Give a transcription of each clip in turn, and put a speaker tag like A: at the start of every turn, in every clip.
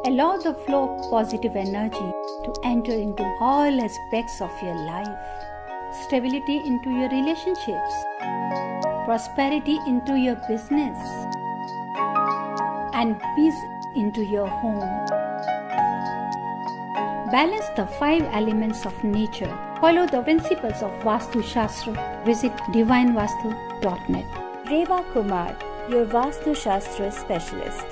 A: Allow the flow of positive energy to enter into all aspects of your life. Stability into your relationships. Prosperity into your business. And peace into your home. Balance the 5 elements of nature. Follow the principles of Vastu Shastra. Visit divinevastu.net.
B: Reva Kumar, your Vastu Shastra specialist.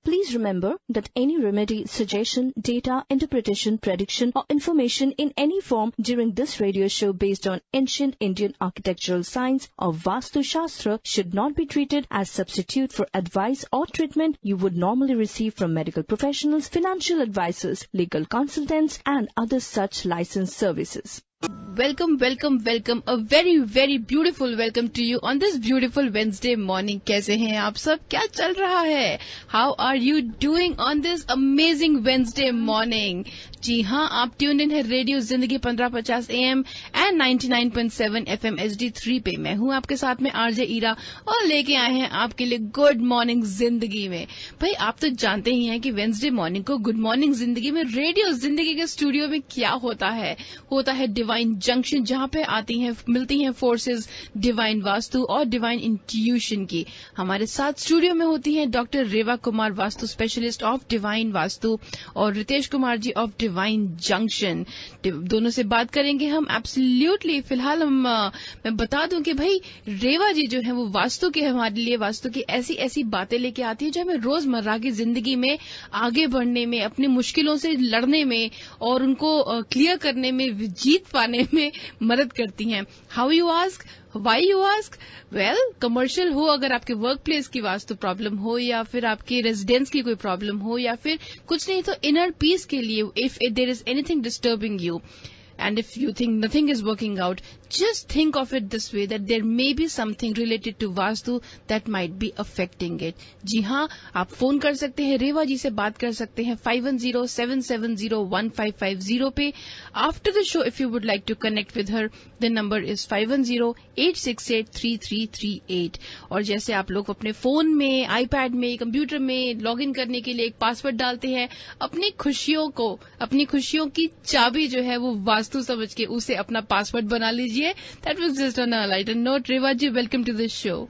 C: Please remember that any remedy, suggestion, data, interpretation, prediction or information in any form during this radio show based on ancient Indian architectural science or Vastu Shastra should not be treated as substitute for advice or treatment you would normally receive from medical professionals, financial advisors, legal consultants and other such licensed services.
D: Welcome, welcome, welcome. A very, very beautiful welcome to you on this beautiful Wednesday morning. कैसे हैं आप सब? क्या चल रहा है? How are you doing on this amazing Wednesday morning? जी हाँ, आप ट्यून इन है रेडियो जिंदगी 1550 AM एंड 99.7 FM HD3 पे। मैं हूँ आपके साथ में आरजे ईरा और लेके आए हैं आपके लिए गुड मॉर्निंग जिंदगी में। भाई आप तो जानते ही हैं कि वेडनेसडे मॉर्निंग को गुड मॉर्निंग जिंदगी में रेडियो जिंदगी के स्टूडियो में क्या होता है डिवाइन जंक्शन, जहाँ पे मिलती हैं फोर्सेस डिवाइन वास्तु और डिवाइन इंट्यूशन की। हमारे साथ स्टूडियो में होती हैं doctor Reva Kumar, vastu specialist of Divine Vastu, और Ritesh Kumar ji of Divine Junction. दोनों से बात करेंगे हम एब्सोल्युटली। फिलहाल मैं बता दूं कि भाई रेवा जी जो है वो वास्तु के हमारे लिए वास्तु की ऐसी ऐसी बातें लेके आती है जो हमें रोजमर्रा की जिंदगी में आगे बढ़ने में, अपनी मुश्किलों से लड़ने में और उनको क्लियर करने में, जीत पाने में मदद करती हैं। How you ask, why you ask? Well, commercial हो, अगर आपके वर्क प्लेस की वास्तु प्रॉब्लम हो या फिर आपके रेजिडेंस की कोई प्रॉब्लम हो या फिर कुछ नहीं तो इनर पीस के लिए, if there is anything disturbing you and if you think nothing is working out, just think of it this way, that there may be something related to Vastu that might be affecting it. जी हाँ, आप phone कर सकते हैं, रेवा जी से बात कर सकते हैं 5107701550 पे। After the show, if you would like to connect with her, the number is 5108683338। और जैसे आप लोग अपने फोन में, आईपैड में, कंप्यूटर में लॉग इन करने के लिए एक पासवर्ड डालते हैं, अपनी खुशियों की चाबी जो है वो वास्तु समझ के उसे अपना पासवर्ड बना लीजिए। That was just on a lighter note. Reva ji, welcome to this show.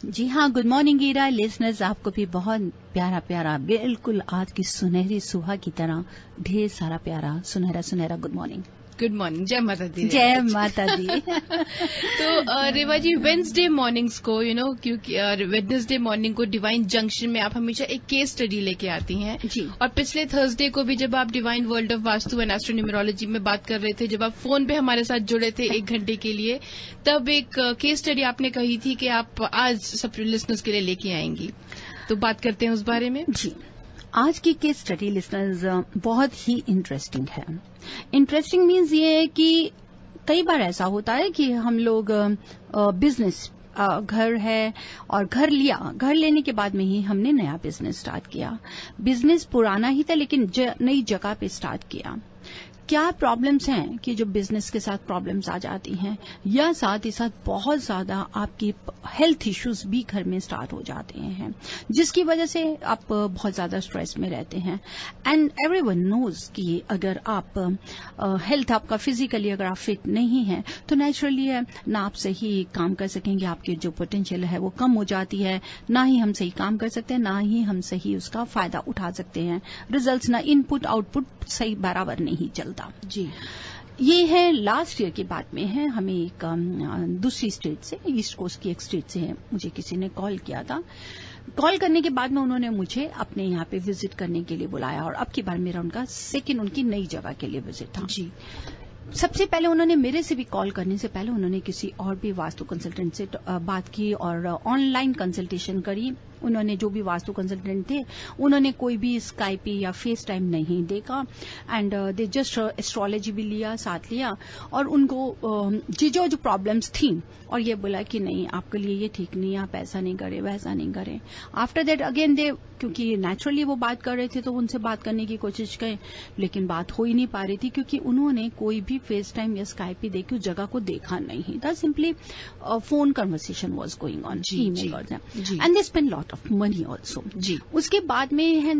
A: जी हाँ, गुड मॉर्निंग ईरा। लिसनर्स, आपको भी बहुत प्यारा प्यारा, बिल्कुल आज की सुनहरी सुबह की तरह ढेर सारा प्यारा सुनहरा गुड मॉर्निंग।
D: गुड मॉर्निंग, जय माता दी।
A: जय माता दी।
D: तो रेवा जी, वेडनेसडे मॉर्निंग्स को क्योंकि वेडनेसडे मॉर्निंग को डिवाइन जंक्शन में आप हमेशा एक केस स्टडी लेके आती हैं
A: जी।
D: और पिछले थर्सडे को भी जब आप divine world of Vastu and astronumerology में बात कर रहे थे, जब आप फोन पे हमारे साथ जुड़े थे 1 घंटे के लिए, तब एक केस स्टडी आपने कही थी कि आप आज सब लिसनर्स के लिए लेके आएंगी। तो बात करते हैं उस बारे में।
A: जी, आज की केस स्टडी लिसनर्स बहुत ही इंटरेस्टिंग है। इंटरेस्टिंग मीन्स ये है कि कई बार ऐसा होता है कि हम लोग बिजनेस, घर है और घर लेने के बाद में ही हमने नया बिजनेस स्टार्ट किया। बिजनेस पुराना ही था लेकिन नई जगह पे स्टार्ट किया। क्या प्रॉब्लम्स हैं कि जो बिजनेस के साथ प्रॉब्लम्स आ जाती हैं, या साथ ही साथ बहुत ज्यादा आपकी हेल्थ इश्यूज भी घर में स्टार्ट हो जाते हैं, जिसकी वजह से आप बहुत ज्यादा स्ट्रेस में रहते हैं। एंड एवरीवन नोज कि अगर आप हेल्थ आपका फिजिकली अगर आप फिट नहीं है तो नेचुरली है ना आप सही काम कर सकेंगे, आपकी जो पोटेंशियल है वो कम हो जाती है, ना ही हम सही काम कर सकते हैं, ना ही हम सही उसका फायदा उठा सकते हैं। रिजल्ट्स ना इनपुट आउटपुट सही बराबर नहीं चलता।
D: जी,
A: ये है लास्ट ईयर की बात में है। हमें एक दूसरी स्टेट से, ईस्ट कोस्ट की एक स्टेट से मुझे किसी ने कॉल किया था। कॉल करने के बाद में उन्होंने मुझे अपने यहाँ पे विजिट करने के लिए बुलाया और अब की बार मेरा उनकी नई जगह के लिए विजिट था।
D: जी,
A: सबसे पहले उन्होंने मेरे से भी कॉल करने से पहले उन्होंने किसी और भी वास्तु कंसल्टेंट से बात की और ऑनलाइन कंसल्टेशन करी। उन्होंने जो भी वास्तु कंसल्टेंट थे उन्होंने कोई भी स्काइप या फेस टाइम नहीं देखा एंड दे जस्ट एस्ट्रोलॉजी भी साथ लिया और उनको जो प्रॉब्लम्स थी और ये बोला कि नहीं आपके लिए ये ठीक नहीं, आप ऐसा नहीं करें वैसा नहीं करें। आफ्टर दैट अगेन क्योंकि नेचुरली वो बात कर रहे थे तो उनसे बात करने की कोशिश करें, लेकिन बात हो ही नहीं पा रही थी क्योंकि उन्होंने कोई भी फेस टाइम या स्काइप ही देखी उस जगह को देखा नहीं था। Simply phone conversation was going on, email and they spend lot lot of money also
D: जी।
A: उसके बाद में है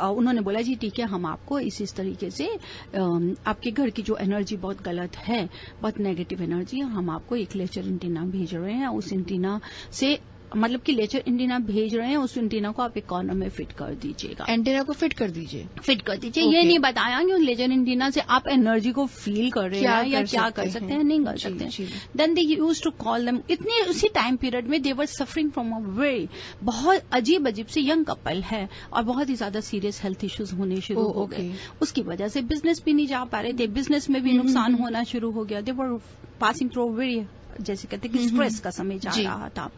A: उन्होंने बोला जी ठीक है, हम आपको इस तरीके से आपके घर की जो एनर्जी बहुत गलत है, बहुत नेगेटिव एनर्जी, हम आपको एक लेजर एंटीना भेज रहे हैं। उस एंटीना से मतलब कि लेजर एंटीना भेज रहे हैं, उस एंटीना को आप एक कॉर्नर में फिट कर दीजिएगा।
D: एंटीना को फिट कर दीजिए।
A: Okay. ये नहीं बताया कि उस लेजर एंटीना से आप एनर्जी को फील कर रहे हैं या क्या कर सकते हैं, नहीं कर सकते हैं। Then they used to call them. इतने उसी टाइम पीरियड में they were suffering from a very बहुत अजीब से यंग कपल है और बहुत ही ज्यादा सीरियस हेल्थ इश्यूज होने शुरू हो गए। उसकी वजह से बिजनेस भी नहीं जा पा रहे थे, बिजनेस में भी नुकसान होना शुरू हो गया। दे वर पासिंग थ्रू वेरी, जैसे कहते हैं कि स्ट्रेस का समय जा रहा था।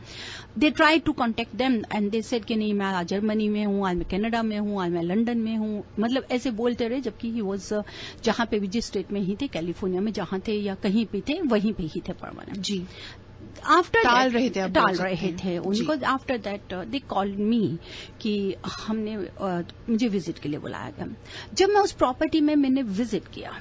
A: They try to contact them and they said कि नहीं, मैं आज जर्मनी में हूँ, आज मैं कनाडा में हूँ, आज मैं लंदन में हूँ, मतलब ऐसे बोलते रहे। जबकि ही वॉज जहां पे भी जिस स्टेट में ही थे, कैलिफोर्निया में जहां थे या कहीं भी थे, वहीं पे ही थे परमानेंट।
D: जी।
A: आफ्टर
D: टाल रहे थे
A: उनको। आफ्टर दैट दे कॉल्ड मी कि हमने मुझे विजिट के लिए बुलाया गया। जब मैं उस प्रॉपर्टी में मैंने विजिट किया,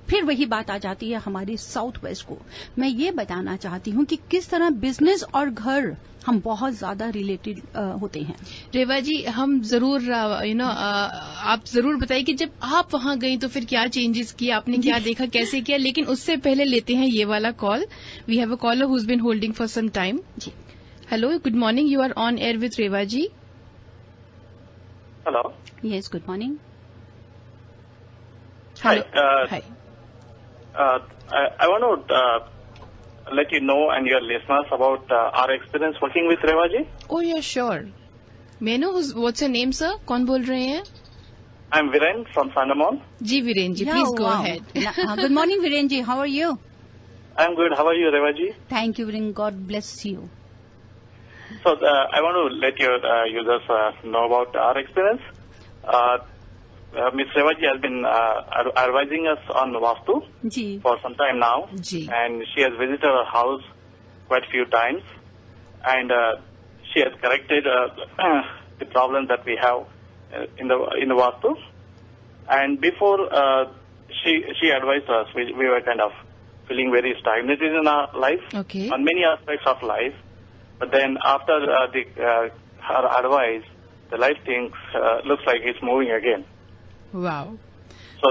A: फिर वही बात आ जाती है हमारी साउथ वेस्ट को। मैं ये बताना चाहती हूँ कि किस तरह बिजनेस और घर हम बहुत ज्यादा रिलेटेड होते हैं।
D: रेवा जी, हम जरूर आप जरूर बताइए कि जब आप वहां गई तो फिर क्या चेंजेस किए, आपने क्या देखा, कैसे किया। लेकिन उससे पहले लेते हैं ये वाला call. We have a caller who has been holding for some time.
A: जी,
D: hello, good morning, you are on air with Reva ji.
E: Hello,
A: yes, good morning.
E: Hi. I want to let you know and your listeners about our experience working with Reva ji.
D: Oh yeah, sure. May I know what's your name, sir? कौन बोल रहे हैं?
E: I'm Viren from Sandamon.
D: Ji Viren ji, please go ahead.
A: Good morning, Viren ji. How are you?
E: I'm good. How are you, Reva ji?
A: Thank you, Viren. God bless you.
E: So I want to let your users know about our experience. Ms. Reva ji has been advising us on Vastu for some time now, and she has visited our house quite a few times, and she has corrected the problems that we have in the Vastu. And before she advised us, we were kind of feeling very stagnated in our life, on many aspects of life. But then after her advice, the life things looks like it's moving again.
D: Wow.
E: So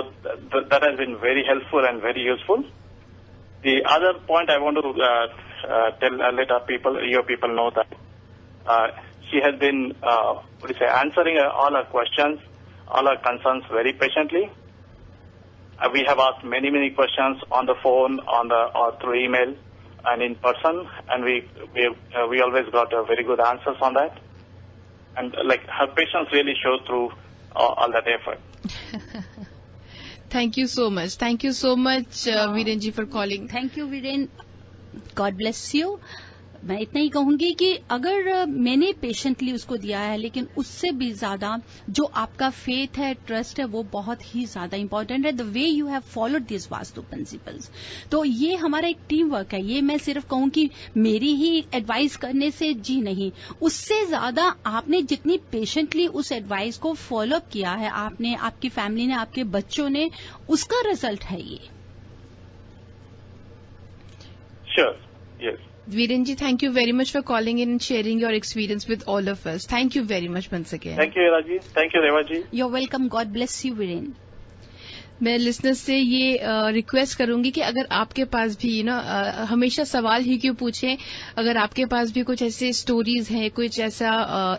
E: that has been very helpful and very useful. The other point I want to let your people know that she has been answering all our questions, all our concerns very patiently. We have asked many questions on the phone, or through email, and in person, and we always got very good answers on that. And like her patience really shows through all that effort.
D: Thank you so much. Thank you so much, Viren ji, for calling.
A: Thank you, Viren. God bless you. मैं इतना ही कहूंगी कि अगर मैंने patiently उसको दिया है, लेकिन उससे भी ज्यादा जो आपका फेथ है, ट्रस्ट है, वो बहुत ही ज्यादा इंपॉर्टेंट है। The way you have followed this vastu principles, तो ये हमारा एक टीम वर्क है। ये मैं सिर्फ कहूं कि मेरी ही एडवाइस करने से जी नहीं, उससे ज्यादा आपने जितनी पेशेंटली उस एडवाइस को फॉलो अप किया है, आपने, आपकी फैमिली ने, आपके बच्चों ने, उसका रिजल्ट है ये।
E: Sure. Yes.
D: Viren ji, thank you very much for calling in and sharing your experience with all of us. Thank you very much once again.
E: Thank you, Raji. Thank you, Reva ji.
A: You're welcome. God bless you, Viren.
D: मैं listeners से ये request करूंगी कि अगर आपके पास भी हमेशा सवाल ही क्यों पूछें, अगर आपके पास भी कुछ ऐसे स्टोरीज हैं, कुछ ऐसा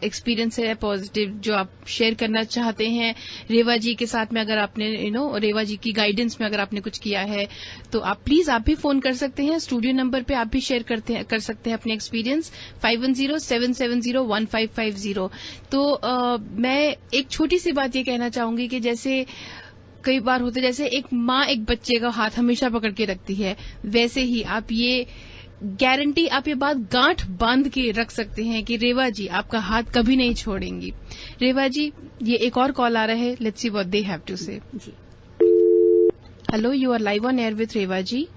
D: एक्सपीरियंस है पॉजिटिव जो आप शेयर करना चाहते हैं रेवा जी के साथ में, अगर आपने रेवा जी की गाइडेंस में अगर आपने कुछ किया है, तो आप प्लीज आप भी फोन कर सकते हैं। स्टूडियो नंबर पे आप भी शेयर कर सकते हैं अपने एक्सपीरियंस 5107701550। तो मैं एक छोटी सी बात ये कहना चाहूंगी कि जैसे कई बार होते, जैसे एक माँ एक बच्चे का हाथ हमेशा पकड़ के रखती है, वैसे ही आप ये गारंटी, आप ये बात गांठ बांध के रख सकते हैं कि रेवा जी आपका हाथ कभी नहीं छोड़ेंगी। रेवा जी, ये एक और कॉल आ रहा है, let's see what they have to say. Hello, you are live on air with Reva ji.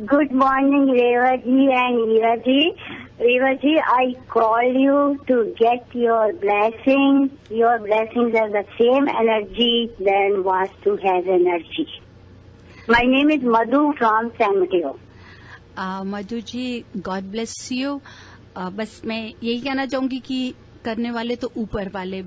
F: Good morning, Reva ji and Ira ji. Reva ji, I call you to get your blessings. Your blessings are the same energy than Vastu has energy. My name is Madhu from San Mateo.
A: Madhu ji, God bless you. बस मैं यही कहना चाहूंगी कि करने वाले तो ऊपर वाले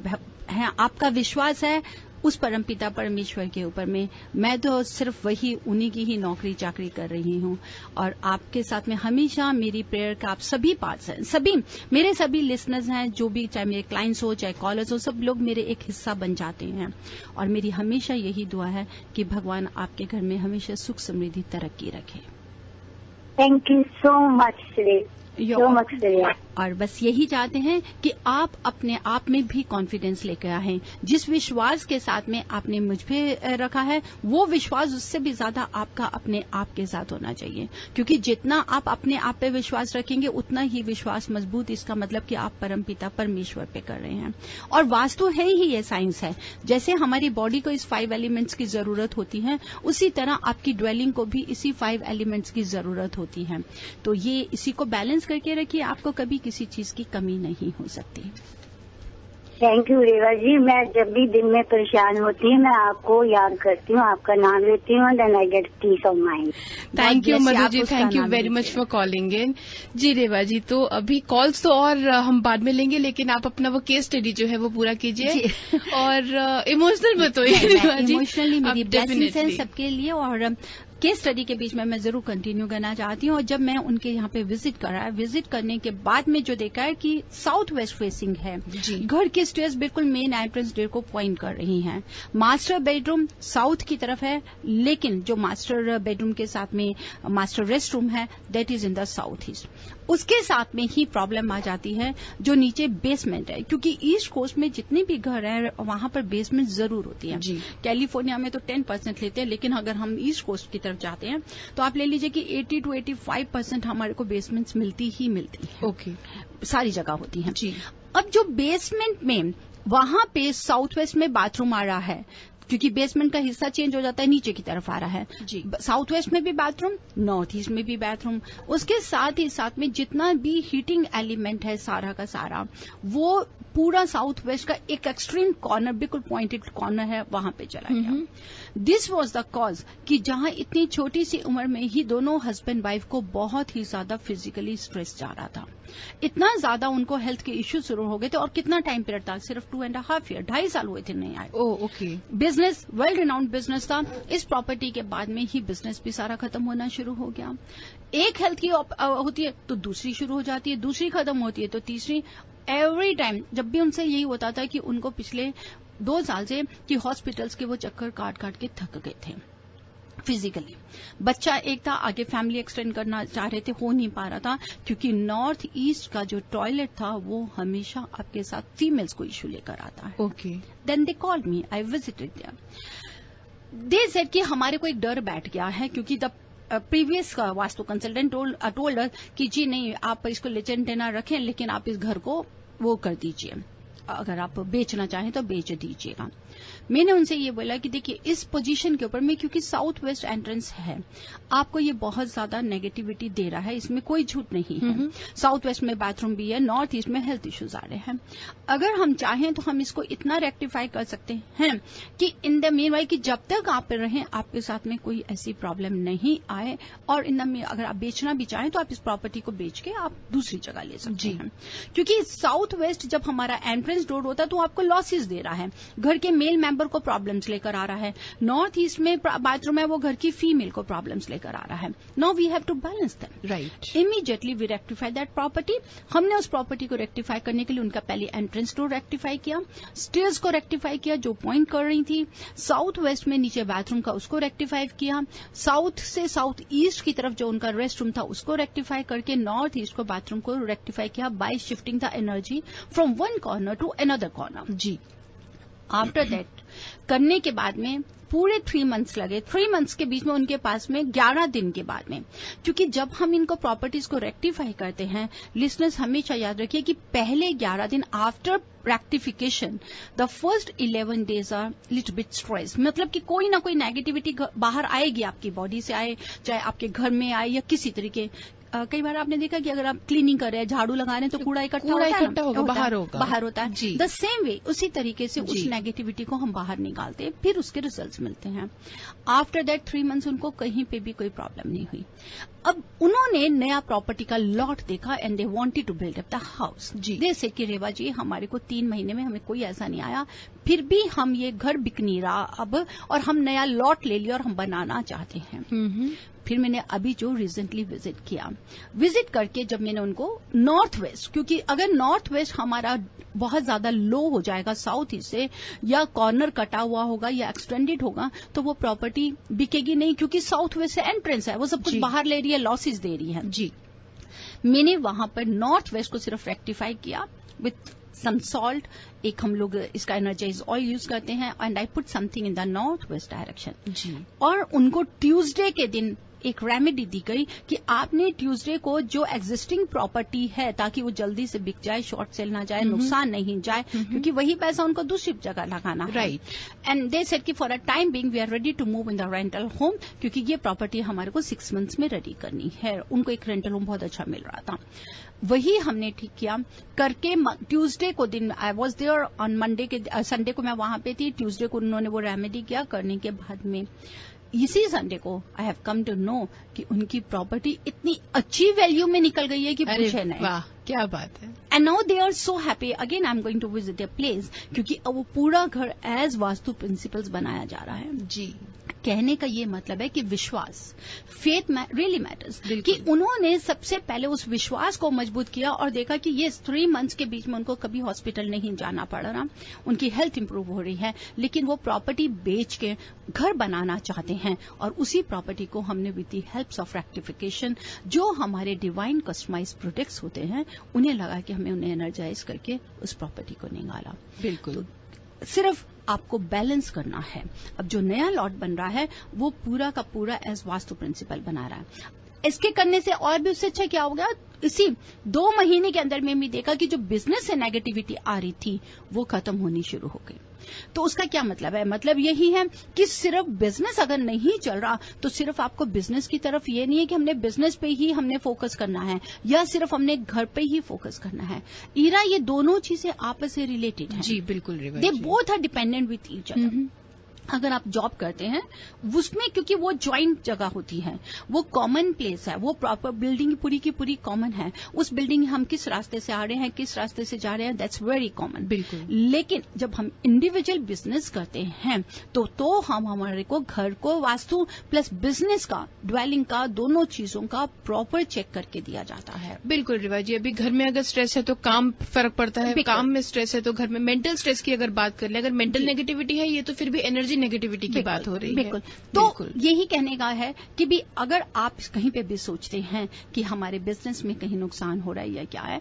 A: हैं, आपका विश्वास है उस परमपिता परमेश्वर के ऊपर में। मैं तो सिर्फ वही उन्हीं की ही नौकरी चाकरी कर रही हूं और आपके साथ में हमेशा मेरी प्रेयर का आप सभी पार्ट्स हैं, सभी मेरे सभी लिसनर्स हैं, जो भी चाहे मेरे क्लाइंट्स हो चाहे कॉलर्स हो, सब लोग मेरे एक हिस्सा बन जाते हैं। और मेरी हमेशा यही दुआ है कि भगवान आपके घर में हमेशा सुख समृद्धि तरक्की रखे।
F: Thank you so much so much.
A: और बस यही चाहते हैं कि आप अपने आप में भी कॉन्फिडेंस लेकर आए। जिस विश्वास के साथ में आपने मुझ पे रखा है वो विश्वास उससे भी ज्यादा आपका अपने आप के साथ होना चाहिए, क्योंकि जितना आप अपने आप पे विश्वास रखेंगे उतना ही विश्वास मजबूत, इसका मतलब कि आप परमपिता परमेश्वर पे कर रहे हैं। और वास्तु है ही ये साइंस है, जैसे हमारी बॉडी को इस 5 एलिमेंट्स की जरूरत होती है उसी तरह आपकी ड्वेलिंग को भी इसी 5 एलिमेंट्स की जरूरत होती है। तो ये इसी को बैलेंस करके रखिए, आपको कभी किसी चीज की कमी नहीं हो सकती।
F: थैंक यू रेवा जी। मैं जब भी दिन में परेशान होती हूँ मैं आपको याद करती हूँ, आपका नाम लेती हूँ, then I get peace of mind.
D: Thank you Madhu ji, thank you very much for calling in. जी रेवा जी, तो अभी कॉल्स तो और हम बाद में लेंगे, लेकिन आप अपना वो केस स्टडी जो है वो पूरा कीजिए और इमोशनल मत होइए रेवा जी।
A: इमोशनली मेरी ब्लेसिंग्स हैं सबके लिए। और केस स्टडी के बीच में मैं जरूर कंटिन्यू करना चाहती हूँ। और जब मैं उनके यहाँ पे विजिट करा, विजिट करने के बाद में जो देखा है कि साउथ वेस्ट फेसिंग है, घर की स्टेयर्स बिल्कुल मेन एंट्रेंस डोर को पॉइंट कर रही हैं। मास्टर बेडरूम साउथ की तरफ है, लेकिन जो मास्टर बेडरूम के साथ में मास्टर रेस्ट रूम है that is in the south east. उसके साथ में ही प्रॉब्लम आ जाती है जो नीचे बेसमेंट है, क्योंकि ईस्ट कोस्ट में जितने भी घर हैं वहां पर बेसमेंट जरूर होती है। कैलिफोर्निया में तो 10% लेते हैं, लेकिन अगर हम ईस्ट कोस्ट की तरफ जाते हैं तो आप ले लीजिए कि 80 to 85% हमारे को बेसमेंट्स मिलती ही मिलती है।
D: ओके,
A: सारी जगह होती है। अब जो बेसमेंट में वहां पे साउथ वेस्ट में बाथरूम आ रहा है, क्योंकि बेसमेंट का हिस्सा चेंज हो जाता है, नीचे की तरफ आ रहा है। साउथ वेस्ट में भी बाथरूम, नॉर्थ ईस्ट में भी बाथरूम, उसके साथ ही साथ में जितना भी हीटिंग एलिमेंट है सारा का सारा वो पूरा साउथ वेस्ट का एक एक्सट्रीम कॉर्नर, बिल्कुल पॉइंटेड कॉर्नर है, वहां पे चला गया। दिस वॉज द कॉज कि जहां इतनी छोटी सी उम्र में ही दोनों हस्बैंड वाइफ को बहुत ही ज्यादा फिजिकली स्ट्रेस जा रहा था, इतना ज्यादा उनको हेल्थ के इश्यू शुरू हो गए थे। और कितना टाइम पीरियड था, सिर्फ 2.5 ईयर, 2.5 साल हुए थे नहीं आए।
D: Okay.
A: Business well renowned business था, इस प्रॉपर्टी के बाद में ही बिजनेस भी सारा खत्म होना शुरू हो गया। एक हेल्थ की होती है तो दूसरी शुरू हो जाती है, दूसरी खत्म होती है तो तीसरी। एवरी टाइम जब भी उनसे यही होता था कि उनको पिछले 2 साल से कि हॉस्पिटल्स के वो चक्कर काट काट के थक गए थे फिजिकली। बच्चा एक था, आगे फैमिली एक्सटेंड करना चाह रहे थे, हो नहीं पा रहा था, क्योंकि नॉर्थ ईस्ट का जो टॉयलेट था वो हमेशा आपके साथ फीमेल्स को इश्यू लेकर आता है।
D: Okay.
A: Then they called me, I visited there. They said कि हमारे को एक डर बैठ गया है, क्योंकि the previous vastu consultant told us कि जी नहीं, आप इसको लेजेंड देना रखें, लेकिन आप इस घर को वो कर दीजिए, अगर आप बेचना चाहें तो बेच दीजिएगा। मैंने उनसे ये बोला कि देखिए इस पोजीशन के ऊपर में, क्योंकि साउथ वेस्ट एंट्रेंस है, आपको ये बहुत ज्यादा नेगेटिविटी दे रहा है, इसमें कोई झूठ नहीं है। साउथ वेस्ट में बाथरूम भी है, नॉर्थ ईस्ट में हेल्थ इश्यूज आ रहे हैं। अगर हम चाहें तो हम इसको इतना रेक्टिफाई कर सकते हैं कि इन द मीन वाई कि जब तक आप रहें आपके साथ में कोई ऐसी प्रॉब्लम नहीं आए, और इन द मीन अगर आप बेचना भी चाहें तो आप इस प्रॉपर्टी को बेच के आप दूसरी जगह ले सकते हैं। क्योंकि साउथ वेस्ट जब हमारा एंट्रेंस डोर होता है तो आपको लॉसेस दे रहा है, घर के मेल मेंबर को प्रॉब्लम्स लेकर आ रहा है। नॉर्थ ईस्ट में बाथरूम है, वो घर की फीमेल को प्रॉब्लम्स लेकर आ रहा है। Now we have to balance them.
D: Right.
A: Immediately we rectify that property. हमने उस प्रॉपर्टी को रेक्टिफाई करने के लिए उनका पहले एंट्रेंस डोर रेक्टिफाई किया, स्टेयर्स को रेक्टिफाई किया जो पॉइंट कर रही थी, साउथ वेस्ट में नीचे बाथरूम का उसको रेक्टिफाई किया, साउथ से साउथ ईस्ट की तरफ जो उनका रेस्ट रूम था उसको रेक्टिफाई करके नॉर्थ ईस्ट को बाथरूम को रेक्टिफाई किया by shifting the energy from one corner to another corner. जी। आफ्टर दैट करने के बाद में पूरे 3 मंथ्स लगे। 3 मंथ्स के बीच में उनके पास में 11 दिन के बाद में, क्योंकि जब हम इनको प्रॉपर्टीज को रेक्टिफाई करते हैं, लिसनर्स हमेशा याद रखिए कि पहले 11 दिन after rectification the first 11 days are little bit stress, मतलब कि कोई ना कोई नेगेटिविटी बाहर आएगी, आपकी बॉडी से आए, चाहे आपके घर में आए या किसी तरीके कई बार आपने देखा कि अगर आप क्लीनिंग कर रहे हैं, झाड़ू लगा रहे हैं, तो कूड़ा इकट्ठा होगा, बाहर होता है। द सेम वे, उसी तरीके से उस नेगेटिविटी को हम बाहर निकालते हैं, फिर उसके रिजल्ट्स मिलते हैं। आफ्टर दैट 3 मंथ्स उनको कहीं पे भी कोई प्रॉब्लम नहीं हुई। अब उन्होंने नया प्रॉपर्टी का लॉट देखा and they wanted to build up the house. They said कि रेवा जी, हमारे को 3 महीने में हमें कोई ऐसा नहीं आया, फिर भी हम ये घर बिक नहीं रहा अब, और हम नया लॉट ले लिया और हम बनाना चाहते हैं। फिर मैंने अभी जो रिसेंटली विजिट करके जब मैंने उनको नॉर्थ वेस्ट, क्योंकि अगर नॉर्थ वेस्ट हमारा बहुत ज्यादा लो हो जाएगा साउथ ईस्ट से, या कॉर्नर कटा हुआ होगा या एक्सटेंडेड होगा, तो वो प्रॉपर्टी बिकेगी नहीं, क्योंकि साउथ वेस्ट से एंट्रेंस है, वो सब कुछ बाहर ले रही है, लॉसेज दे रही है। जी, मैंने वहां पर नॉर्थ वेस्ट को सिर्फ रेक्टिफाई किया विथ सम सॉल्ट। एक हम लोग इसका एनर्जाइज ऑयल यूज करते हैं, and I put something in the north west direction जी। और उनको ट्यूसडे के दिन एक रेमेडी दी गई कि आपने ट्यूसडे को जो एग्जिस्टिंग प्रॉपर्टी है, ताकि वो जल्दी से बिक जाए, शॉर्ट सेल ना जाए, नुकसान नहीं जाए, क्योंकि वही पैसा उनको दूसरी जगह लगाना है। राइट। एंड दे सेड कि for a time being we are ready to move in the rental home, क्योंकि ये प्रॉपर्टी हमारे को 6 मंथ्स में रेडी करनी है। उनको एक रेंटल होम बहुत अच्छा मिल रहा था, वही हमने ठीक किया करके। ट्यूसडे को दिन I was there, on Monday के संडे को मैं वहां पे थी, ट्यूसडे को उन्होंने वो रेमेडी किया। करने के बाद में इसी संडे को I have come to know कि उनकी प्रॉपर्टी इतनी अच्छी वैल्यू में निकल गई है कि पूछे नहीं।
D: वाह, क्या बात है।
A: And now they are so happy. Again I am going to visit a place, क्योंकि वो पूरा घर एज वास्तु प्रिंसिपल्स बनाया जा रहा है जी। कहने का ये मतलब है कि विश्वास, फेथ रियली मैटर्स, कि उन्होंने सबसे पहले उस विश्वास को मजबूत किया और देखा कि ये 3 मंथ्स के बीच में उनको कभी हॉस्पिटल नहीं जाना पड़ रहा, उनकी हेल्थ इंप्रूव हो रही है, लेकिन वो प्रॉपर्टी बेच के घर बनाना चाहते हैं। और उसी प्रॉपर्टी को हमने with the helps of rectification, जो हमारे डिवाइन कस्टमाइज प्रोडक्ट्स होते हैं, उन्हें लगा कि हमें उन्हें एनर्जाइज करके उस प्रॉपर्टी को निकाला। बिल्कुल, तो सिर्फ आपको बैलेंस करना है। अब जो नया लॉट बन रहा है वो पूरा का पूरा एज वास्तु प्रिंसिपल बना रहा है। इसके करने से और भी उससे अच्छा क्या हो गया, इसी 2 महीने के अंदर में भी देखा कि जो बिजनेस से नेगेटिविटी आ रही थी वो खत्म होनी शुरू हो गई। तो उसका क्या मतलब है, मतलब यही है कि सिर्फ बिजनेस अगर नहीं चल रहा तो सिर्फ आपको बिजनेस की तरफ ये नहीं है कि हमने बिजनेस पे ही हमने फोकस करना है या सिर्फ हमने घर पे ही फोकस करना है। ईरा, ये दोनों चीजें आपस से रिलेटेड हैं।
D: जी बिल्कुल,
A: they both are dependent with each other. अगर आप जॉब करते हैं उसमें, क्योंकि वो ज्वाइंट जगह होती है, वो कॉमन प्लेस है, वो प्रॉपर बिल्डिंग पूरी की पूरी कॉमन है। उस बिल्डिंग हम किस रास्ते से आ रहे हैं, किस रास्ते से जा रहे हैं, दैट्स वेरी कॉमन। बिल्कुल। लेकिन जब हम इंडिविजुअल बिजनेस करते हैं तो हम हमारे को घर को वास्तु प्लस बिजनेस का, ड्वेलिंग का, दोनों चीजों का प्रॉपर चेक करके दिया जाता है।
D: बिल्कुल रिवा जी, अभी घर में अगर स्ट्रेस है तो काम फर्क पड़ता है, काम में स्ट्रेस है तो घर में। मेंटल स्ट्रेस की अगर बात कर ले, अगर मेंटल नेगेटिविटी है ये तो फिर भी एनर्जी नेगेटिविटी की बात हो रही है। बिल्कुल।
A: तो यही कहने का है कि भी अगर आप कहीं पे भी सोचते हैं कि हमारे बिजनेस में कहीं नुकसान हो रहा है या क्या है,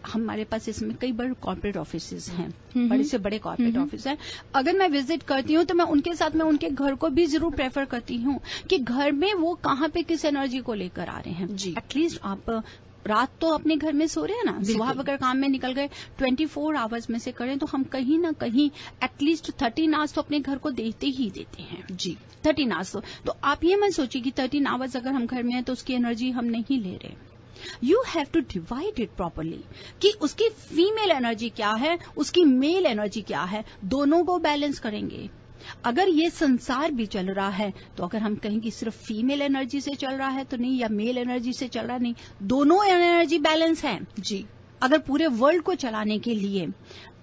A: हमारे पास इसमें कई बड़े कॉर्पोरेट ऑफिसेज हैं, बड़े से बड़े कॉर्पोरेट ऑफिस हैं। अगर मैं विजिट करती हूँ तो मैं उनके साथ में उनके घर को भी जरूर प्रेफर करती हूँ कि घर में वो कहाँ पे किस एनर्जी को लेकर आ रहे हैं। एटलीस्ट आप रात तो अपने घर में सो रहे हैं ना, सुबह अगर काम में निकल गए 24 आवर्स में से करें तो हम कहीं ना कहीं एटलीस्ट 13 आवर्स तो अपने घर को देते ही देते हैं। जी 13 आवर्स। तो आप ये मत सोचिए कि 13 आवर्स अगर हम घर में हैं तो उसकी एनर्जी हम नहीं ले रहे। You have to divide it properly कि उसकी फीमेल एनर्जी क्या है, उसकी मेल एनर्जी क्या है, दोनों को बैलेंस करेंगे। अगर ये संसार भी चल रहा है तो अगर हम कहें कि सिर्फ फीमेल एनर्जी से चल रहा है तो नहीं, या मेल एनर्जी से चल रहा नहीं, दोनों एनर्जी बैलेंस है। जी अगर पूरे वर्ल्ड को चलाने के लिए,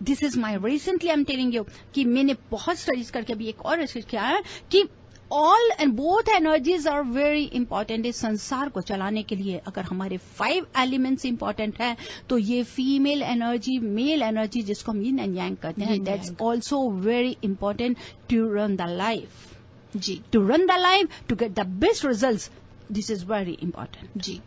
A: this is my recently I am telling you कि मैंने बहुत स्टडीज करके अभी एक और रिसर्च किया है कि all and both energies are very important इस संसार को चलाने के लिए। अगर हमारे 5 एलिमेंट्स इंपॉर्टेंट है तो ये फीमेल एनर्जी, मेल एनर्जी जिसको हम यिन एंड यांग कहते हैं, that's also very important to run the life. जी to run the life, to get the best results, this is very important. जी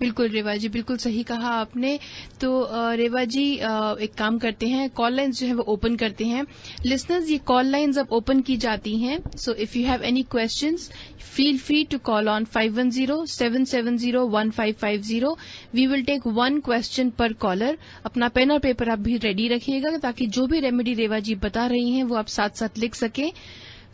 D: बिल्कुल रेवा जी, बिल्कुल सही कहा आपने। तो रेवा जी एक काम करते हैं, कॉल लाइन्स जो है वो ओपन करते हैं। लिसनर्स, ये कॉल लाइन्स अब ओपन की जाती हैं, so if you have any questions feel free to call on 510-770-1550। We will take 1 question per caller. अपना पेन और पेपर आप भी रेडी रखिएगा ताकि जो भी रेमेडी रेवा जी बता रही हैं वो आप साथ साथ लिख सकें।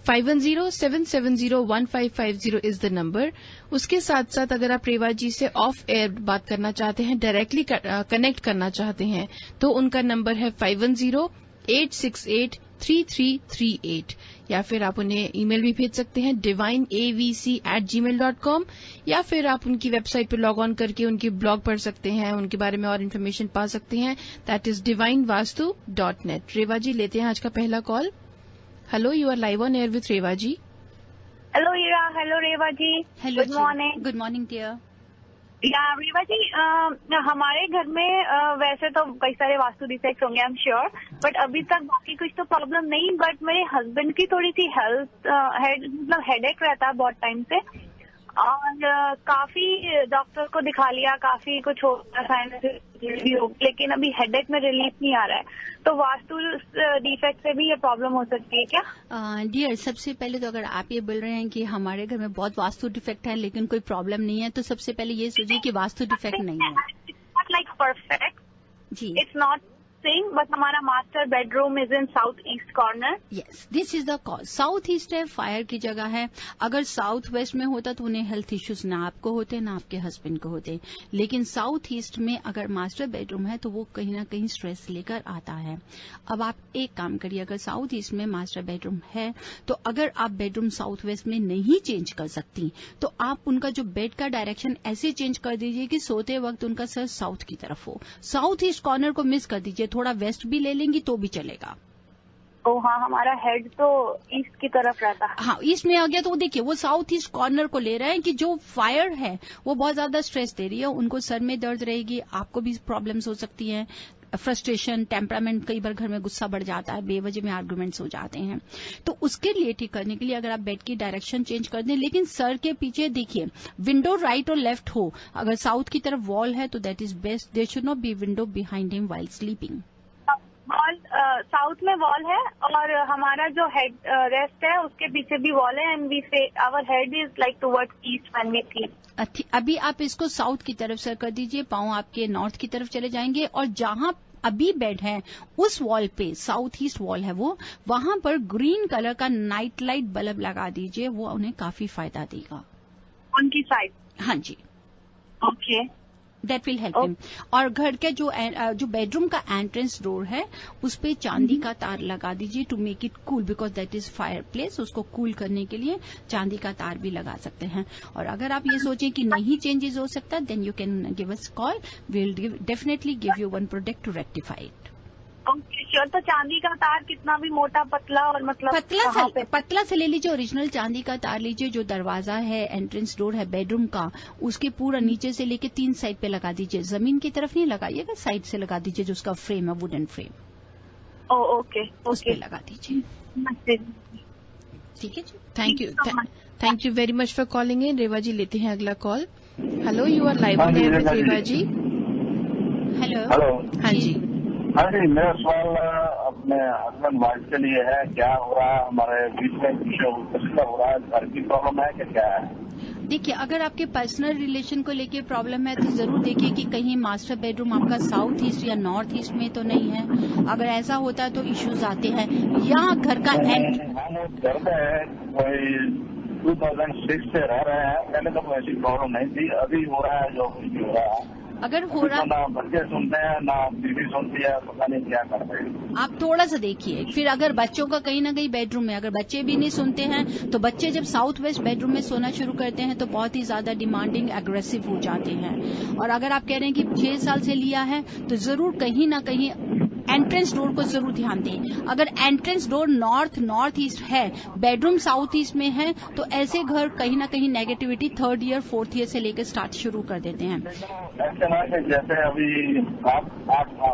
D: 5107701550 इज द नंबर। उसके साथ साथ अगर आप रेवा जी से ऑफ एयर बात करना चाहते हैं, डायरेक्टली कनेक्ट करना चाहते हैं, तो उनका नंबर है 5108683338, या फिर आप उन्हें ईमेल भी भेज सकते हैं divineavc@gmail.com, या फिर आप उनकी वेबसाइट पर लॉग ऑन करके उनकी ब्लॉग पढ़ सकते हैं, उनके बारे में और इन्फॉर्मेशन पा सकते हैं। That is divinevastu.net। रेवा जी लेते हैं आज का पहला call. Hello, you are live on air with Reva ji.
G: Hello Ira, hello Reva ji.
A: Hello,
G: good morning.
A: Good morning dear.
G: Yeah Reva जी, हमारे घर में वैसे तो कई सारे वास्तु डिफेक्ट्स होंगे, आई एम श्योर, बट अभी तक बाकी कुछ तो प्रॉब्लम नहीं। बट मेरे हस्बैंड की थोड़ी सी मतलब हेडेक रहता है बहुत टाइम से, और काफी डॉक्टर को दिखा लिया, काफी कुछ हो रहा है, लेकिन अभी हेडेक में रिलीफ नहीं आ रहा है। तो वास्तु डिफेक्ट से भी ये प्रॉब्लम हो सकती है क्या?
A: डियर, सबसे पहले तो अगर आप ये बोल रहे हैं कि हमारे घर में बहुत वास्तु डिफेक्ट है लेकिन कोई प्रॉब्लम नहीं है, तो सबसे पहले ये सोचिए कि वास्तु डिफेक्ट नहीं है।
G: नॉट लाइक परफेक्ट
A: जी,
G: इट्स नॉट सिंग, बट हमारा master bedroom is in south east corner.
A: Yes, this is the cause. South east है, फायर की जगह है। अगर साउथ वेस्ट में होता तो उन्हें हेल्थ इश्यूज ना आपको होते ना आपके हस्बैंड को होते, लेकिन साउथ ईस्ट में अगर मास्टर बेडरूम है तो वो कहीं ना कहीं स्ट्रेस लेकर आता है। अब आप एक काम करिए, अगर साउथ ईस्ट में मास्टर बेडरूम है तो अगर आप बेडरूम साउथ वेस्ट में नहीं चेंज कर सकती तो आप उनका जो बेड का डायरेक्शन ऐसे चेंज कर दीजिए कि सोते वक्त उनका सर साउथ की तरफ हो। साउथ ईस्ट कॉर्नर को मिस कर दीजिए, थोड़ा वेस्ट भी ले लेंगी तो भी चलेगा।
G: ओ हाँ, हमारा हेड तो ईस्ट की तरफ रहता है।
A: हाँ, ईस्ट में आ गया तो वो देखिए वो साउथ ईस्ट कॉर्नर को ले रहे हैं कि जो फायर है वो बहुत ज्यादा स्ट्रेस दे रही है, उनको सर में दर्द रहेगी, आपको भी प्रॉब्लम्स हो सकती हैं, फ्रस्ट्रेशन, टेम्परामेंट, कई बार घर में गुस्सा बढ़ जाता है, बेवजह में आर्गुमेंट्स हो जाते हैं। तो उसके लिए ठीक करने के लिए अगर आप बेड की डायरेक्शन चेंज कर दें, लेकिन सर के पीछे देखिए विंडो राइट और लेफ्ट हो, अगर साउथ की तरफ वॉल है तो that is best. There should not be window behind him while sleeping.
G: Wall south में वॉल है और हमारा जो हेड रेस्ट है उसके पीछे भी वॉल है, and we say our head is like towards east when we sleep.
A: अभी आप इसको साउथ की तरफ सर कर दीजिए, पांव आपके नॉर्थ की तरफ चले जाएंगे, और जहां अभी बेड है उस वॉल पे, साउथ ईस्ट वॉल है वो, वहां पर ग्रीन कलर का नाइट लाइट बल्ब लगा दीजिए, वो उन्हें काफी फायदा देगा।
G: उनकी साइड?
A: हाँ जी,
G: okay,
A: that will help him. और घर के जो बेडरूम का एंट्रेंस डोर है उस पे चांदी का तार लगा दीजिए to make it cool, because that is fire place. उसको कूल करने के लिए चांदी का तार भी लगा सकते हैं। और अगर आप ये सोचें कि नहीं चेंजेस हो सकता, then you can give us call, we will definitely give you one product to rectify it.
G: Okay sure. तो चांदी का तार कितना भी मोटा, पतला, और मतलब
A: पतला से ले लीजिए, ओरिजिनल चांदी का तार लीजिए। जो दरवाजा है, एंट्रेंस डोर है बेडरूम का, उसके पूरा नीचे से लेके 3 साइड पे लगा दीजिए, जमीन की तरफ नहीं लगाइएगा, साइड से लगा दीजिए, जो उसका फ्रेम है वुडन फ्रेम,
G: ओके
A: उस पे लगा दीजिए। ठीक है जी,
D: thank you very much for calling in. Reva ji लेते हैं अगला call. Hello, you are live on air with Reva ji.
A: Hello.
D: हाँ जी।
H: हाँ जी, मेरा सवाल अपने हस्बैंड वाइफ के लिए है। क्या हो रहा है हमारे बीच में, कुछ हो रहा है, घर की प्रॉब्लम है कि क्या है?
A: देखिए, अगर आपके पर्सनल रिलेशन को लेके प्रॉब्लम है तो जरूर देखिए कि कहीं मास्टर बेडरूम आपका साउथ ईस्ट या नॉर्थ ईस्ट में तो नहीं है। अगर ऐसा होता है तो इश्यूज आते हैं, या घर का
H: हम घर में कोई 2006 से रह रहे हैं, पहले तो कोई ऐसी प्रॉब्लम नहीं थी, अभी हो रहा है जो कुछ भी हो रहा है।
A: अगर हो रहा,
H: ना बच्चे सुनते हैं ना बीवी सुनती है, पता नहीं क्या कर रहे हैं।
A: आप थोड़ा सा देखिए, फिर अगर बच्चों का कहीं ना कहीं बेडरूम में, अगर बच्चे भी नहीं सुनते हैं तो बच्चे जब साउथ वेस्ट बेडरूम में सोना शुरू करते हैं तो बहुत ही ज्यादा डिमांडिंग, एग्रेसिव हो जाते हैं। और अगर आप कह रहे हैं कि 6 साल से लिया है तो जरूर कहीं ना कहीं एंट्रेंस डोर को जरूर ध्यान दें। अगर एंट्रेंस डोर नॉर्थ ईस्ट है, बेडरूम साउथ ईस्ट में है, तो ऐसे घर कहीं ना कहीं negativity 3rd year 4th year से लेकर स्टार्ट शुरू कर देते हैं।
H: ऐसे ना कि जैसे अभी आप